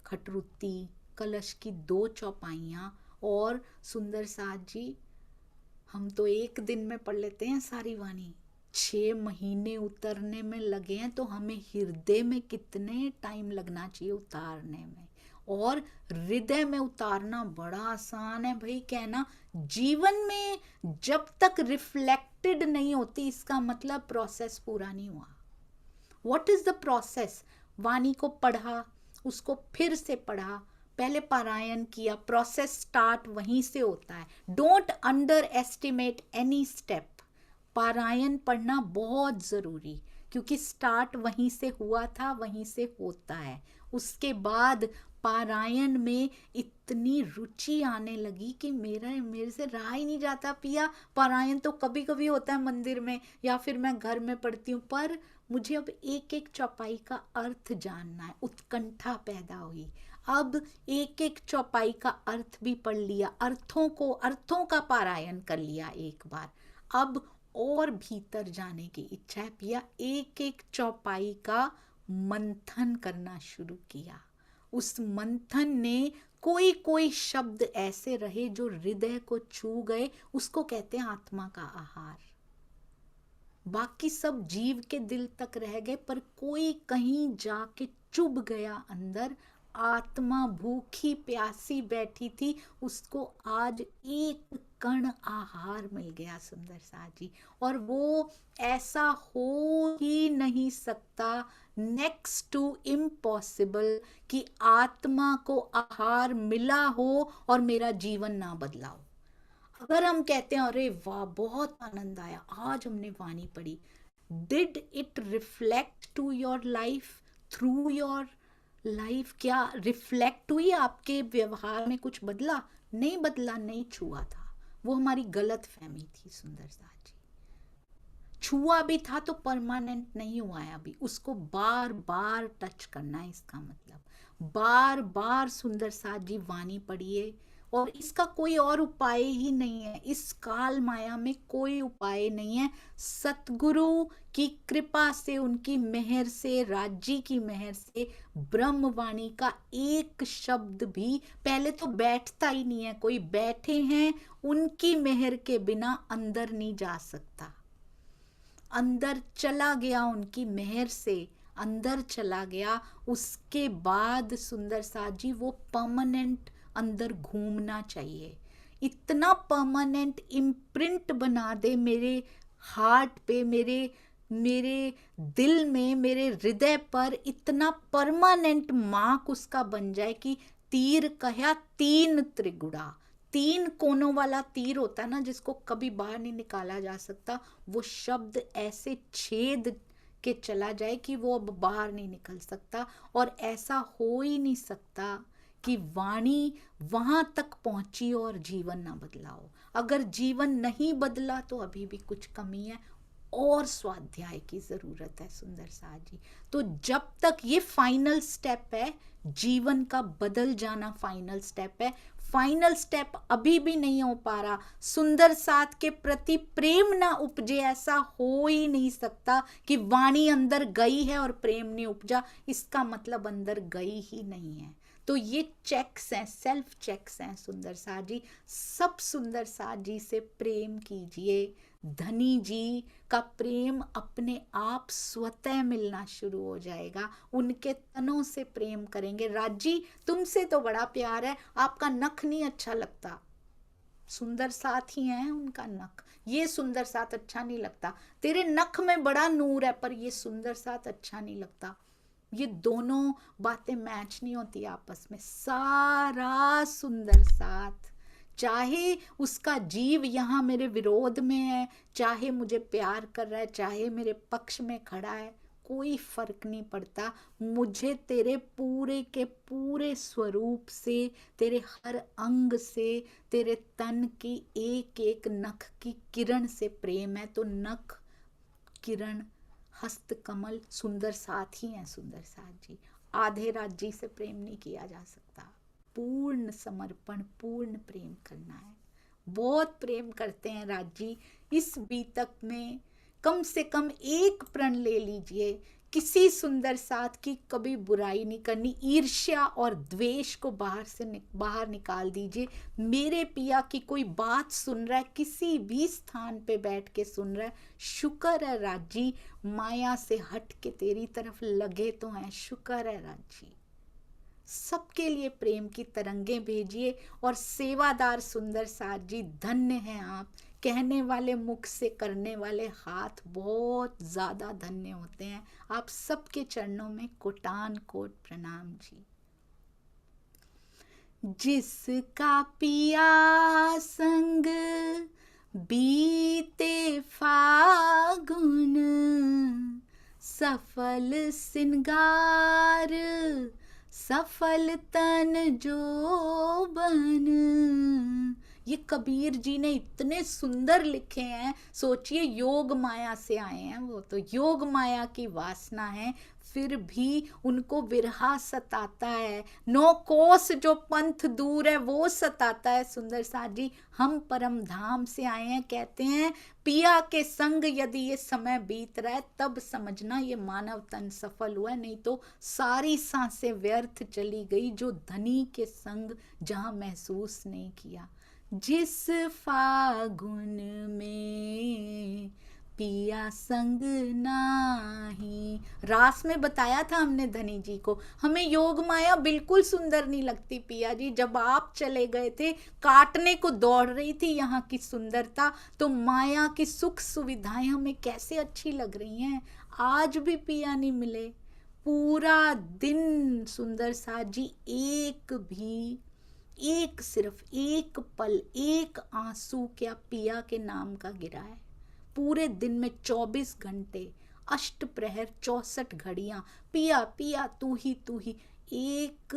S1: खटरुती, कलश की 2 चौपाइयाँ। और सुंदर साथ जी हम तो एक दिन में पढ़ लेते हैं सारी वाणी, 6 महीने उतरने में लगे हैं, तो हमें हृदय में कितने टाइम लगना चाहिए उतारने में। और हृदय में उतारना बड़ा आसान है भाई, कहना जीवन में जब तक रिफ्लेक्टेड नहीं होती, इसका मतलब प्रोसेस पूरा नहीं हुआ। What is the process? वाणी को पढ़ा, उसको फिर से पढ़ा, पहले पारायण किया, प्रोसेस स्टार्ट वहीं से होता है। Don't under estimate any step. पारायण पढ़ना बहुत जरूरी, क्योंकि स्टार्ट वहीं से हुआ था, वहीं से होता है। उसके बाद पारायण में इतनी रुचि आने लगी कि मेरे से रहा ही नहीं जाता पिया। पारायण तो कभी कभी होता है मंदिर में, या फिर मैं घर में पढ़ती हूँ, पर मुझे अब एक एक चौपाई का अर्थ जानना है, उत्कंठा पैदा हुई। अब एक एक चौपाई का अर्थ भी पढ़ लिया, अर्थों का पारायण कर लिया एक बार। अब और भीतर जाने की इच्छा है पिया, एक एक चौपाई का मंथन करना शुरू किया। उस मंथन ने कोई कोई शब्द ऐसे रहे जो हृदय को छू गए, उसको कहते हैं आत्मा का आहार। बाकी सब जीव के दिल तक रह गए, पर कोई कहीं जाके चुभ गया अंदर। आत्मा भूखी प्यासी बैठी थी, उसको आज एक कण आहार मिल गया सुंदर साथ जी। और वो ऐसा हो ही नहीं सकता, नेक्स्ट टू इम्पॉसिबल, कि आत्मा को आहार मिला हो और मेरा जीवन ना बदला हो। अगर हम कहते हैं अरे वाह बहुत आनंद आया, आज हमने वाणी पढ़ी, did it reflect to your life, through your life? क्या रिफ्लेक्ट हुई? आपके व्यवहार में कुछ बदला? नहीं बदला, नहीं छुआ था, वो हमारी गलत फहमी थी सुंदर साथ जी। छुआ भी था तो परमानेंट नहीं हुआ है अभी, उसको बार बार टच करना है, इसका मतलब बार बार सुंदर साथ जी वाणी पढ़िए। और इसका कोई और उपाय ही नहीं है, इस काल माया में कोई उपाय नहीं है। सतगुरु की कृपा से, उनकी मेहर से, राज्य की मेहर से ब्रह्मवाणी का एक शब्द भी पहले तो बैठता ही नहीं है। कोई बैठे हैं उनकी मेहर के बिना अंदर नहीं जा सकता, अंदर चला गया उनकी मेहर से, अंदर चला गया। उसके बाद सुंदर साथ जी वो परमानेंट अंदर घूमना चाहिए, इतना परमानेंट इम्प्रिंट बना दे मेरे हार्ट पे, मेरे दिल में, मेरे हृदय पर, इतना परमानेंट मार्क उसका बन जाए कि तीर कहा 3 त्रिगुणा, 3 कोनों वाला तीर होता है ना, जिसको कभी बाहर नहीं निकाला जा सकता, वो शब्द ऐसे छेद के चला जाए कि वो अब बाहर नहीं निकल सकता। और ऐसा हो ही नहीं सकता कि वाणी वहां तक पहुंची और जीवन ना बदला हो। अगर जीवन नहीं बदला तो अभी भी कुछ कमी है, और स्वाध्याय की जरूरत है सुंदर साथ जी। तो जब तक ये फाइनल स्टेप है, जीवन का बदल जाना फाइनल स्टेप है, फाइनल स्टेप अभी भी नहीं हो पा रहा, सुंदर साथ के प्रति प्रेम ना उपजे, ऐसा हो ही नहीं सकता कि वाणी अंदर गई है और प्रेम नहीं उपजा, इसका मतलब अंदर गई ही नहीं है। तो ये चेक्स हैं, सेल्फ चेक्स हैं सुंदर साथ जी। सब सुंदर साथ जी से प्रेम कीजिए। धनी जी का प्रेम अपने आप स्वतः मिलना शुरू हो जाएगा, उनके तनों से प्रेम करेंगे। राज जी तुमसे तो बड़ा प्यार है, आपका नख नहीं अच्छा लगता, सुंदर साथ ही है उनका नख, ये सुंदर साथ अच्छा नहीं लगता, तेरे नख में बड़ा नूर है पर ये सुंदर साथ अच्छा नहीं लगता। ये दोनों बातें मैच नहीं होती आपस में। सारा सुंदर साथ, चाहे उसका जीव यहाँ मेरे विरोध में है, चाहे मुझे प्यार कर रहा है, चाहे मेरे पक्ष में खड़ा है, कोई फर्क नहीं पड़ता। मुझे तेरे पूरे के पूरे स्वरूप से, तेरे हर अंग से, तेरे तन की एक एक नख की किरण से प्रेम है। तो नख, किरण, हस्त कमल सुंदर साथ ही हैं सुंदर साथ जी। आधे राज्य से प्रेम नहीं किया जा सकता, पूर्ण समर्पण, पूर्ण प्रेम करना है। बहुत प्रेम करते हैं राज जी, इस बीतक में कम से कम एक प्रण ले लीजिए, किसी सुंदर साथ की कभी बुराई नहीं करनी, ईर्ष्या और द्वेष को बाहर निकाल दीजिए। मेरे पिया की कोई बात सुन रहा है, किसी भी स्थान पे बैठ के सुन रहा है, शुक्र है राजी, माया से हट के तेरी तरफ लगे तो हैं, शुक्र है राजी। सबके लिए प्रेम की तरंगें भेजिए। और सेवादार सुंदर साथ जी, धन्य हैं आप, कहने वाले मुख से करने वाले हाथ बहुत ज्यादा धन्य होते हैं। आप सबके चरणों में कोटान कोट प्रणाम जी। जिसका पिया संग बीते फागुन, सफल सिंगार सफल तन जोबन। ये कबीर जी ने इतने सुंदर लिखे हैं। सोचिए योग माया से आए हैं वो, तो योग माया की वासना है, फिर भी उनको विरहा सताता है। 9 कोस जो पंथ दूर है वो सताता है सुंदर साथ जी। हम परम धाम से आए हैं, कहते हैं पिया के संग यदि ये समय बीत रहा है तब समझना ये मानव तन सफल हुआ है, नहीं तो सारी सांसें व्यर्थ चली गई जो धनी के संग जहां महसूस नहीं किया। जिस फागुन में पिया संग नाही, रास में बताया था हमने धनी जी को। हमें योग माया बिल्कुल सुंदर नहीं लगती पिया जी, जब आप चले गए थे काटने को दौड़ रही थी यहाँ की सुंदरता, तो माया की सुख सुविधाएं हमें कैसे अच्छी लग रही हैं। आज भी पिया नहीं मिले, पूरा दिन सुंदर साथ जी एक सिर्फ एक पल, एक आंसू क्या पिया के नाम का गिरा है। पूरे दिन में 24 घंटे, अष्ट प्रहर 64 घड़ियां, पिया पिया तू ही। एक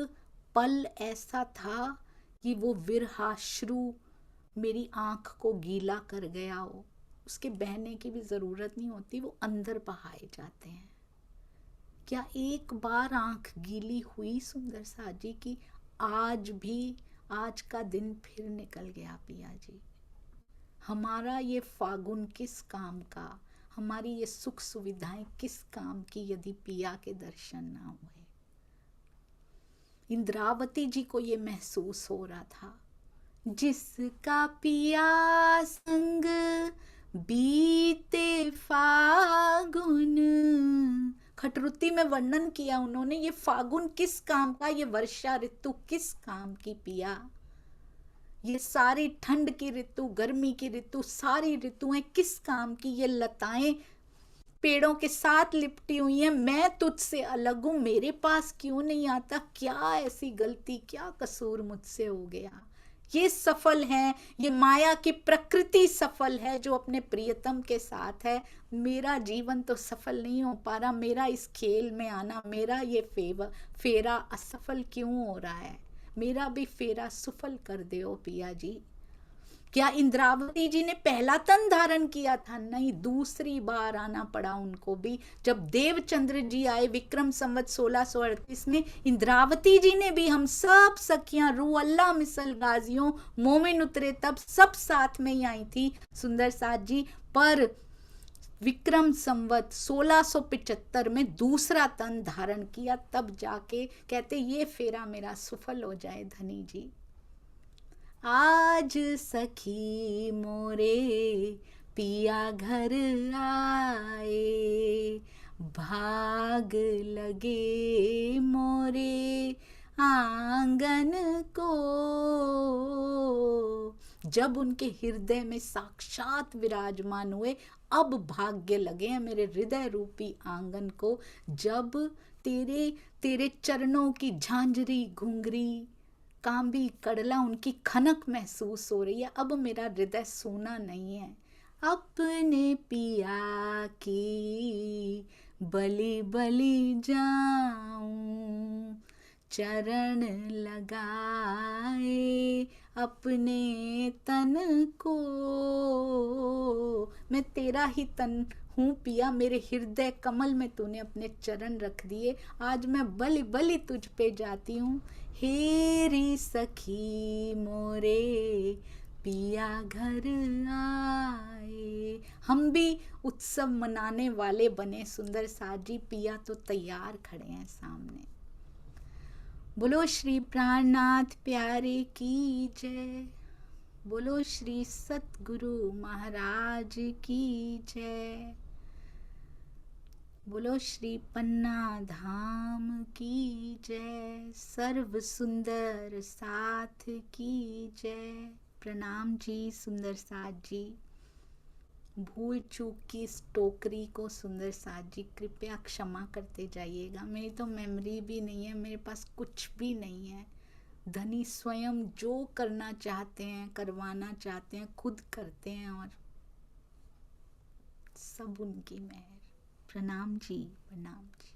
S1: पल ऐसा था कि वो विरहाश्रु मेरी आंख को गीला कर गया हो, उसके बहने की भी जरूरत नहीं होती, वो अंदर बहाए जाते हैं। क्या एक बार आंख गीली हुई सुंदर साथ जी की? आज भी, आज का दिन फिर निकल गया पिया जी। हमारा ये फागुन किस काम का, हमारी ये सुख सुविधाएं किस काम की यदि पिया के दर्शन ना हुए। इंद्रावती जी को ये महसूस हो रहा था, जिसका पिया संग बीते फागुन। खटरुती में वर्णन किया उन्होंने, ये फागुन किस काम का, ये वर्षा ऋतु किस काम की पिया। ये सारी ठंड की ऋतु, गर्मी की ऋतु, सारी ऋतुएं किस काम की। ये लताएं पेड़ों के साथ लिपटी हुई हैं, मैं तुझसे अलग हूं, मेरे पास क्यों नहीं आता, क्या ऐसी गलती, क्या कसूर मुझसे हो गया। ये सफल है, ये माया की प्रकृति सफल है जो अपने प्रियतम के साथ है। मेरा जीवन तो सफल नहीं हो पा रहा, मेरा इस खेल में आना, मेरा ये फेरा असफल क्यों हो रहा है, मेरा भी फेरा सफल कर दो पिया जी। क्या इंद्रावती जी ने पहला तन धारण किया था? नहीं, दूसरी बार आना पड़ा उनको भी। जब देवचंद्र जी आए विक्रम संवत 1638 में, इंद्रावती जी ने भी, हम सब सखियां रू अल्लाह मिसल गाजियों मोमिन उतरे तब सब साथ में ही आई थी सुंदर साथ जी। पर विक्रम संवत 1675 में दूसरा तन धारण किया, तब जाके कहते ये फेरा मेरा सफल हो जाए धनी जी। आज सखी मोरे पिया घर आए, भाग लगे मोरे आंगन को। जब उनके हृदय में साक्षात विराजमान हुए, अब भाग्य लगे हैं मेरे हृदय रूपी आंगन को। जब तेरे तेरे चरणों की झांझरी घुंघरी कांबी कड़ला उनकी खनक महसूस हो रही है, अब मेरा हृदय सोना नहीं है। अपने पिया की बलि बलि जाऊं, चरण लगाए अपने तन को। मैं तेरा ही तन हूँ पिया, मेरे हृदय कमल में तूने अपने चरण रख दिए, आज मैं बलि बलि तुझ पे जाती हूँ। हेरी सखी मोरे पिया घर आए। हम भी उत्सव मनाने वाले बने सुंदर साथ जी, पिया तो तैयार खड़े हैं सामने। बोलो श्री प्राणनाथ प्यारे की जय, बोलो श्री सतगुरु महाराज की जय, बोलो श्री पन्ना धाम की जय, सर्व सुंदर साथ की जय। प्रणाम जी सुंदर साथ जी। भूल चूक की इस टोकरी को सुंदर साथ जी कृपया क्षमा करते जाइएगा। मेरी तो मेमोरी भी नहीं है, मेरे पास कुछ भी नहीं है। धनी स्वयं जो करना चाहते हैं, करवाना चाहते हैं, खुद करते हैं, और सब उनकी मेहर। प्रणाम जी, प्रणाम जी।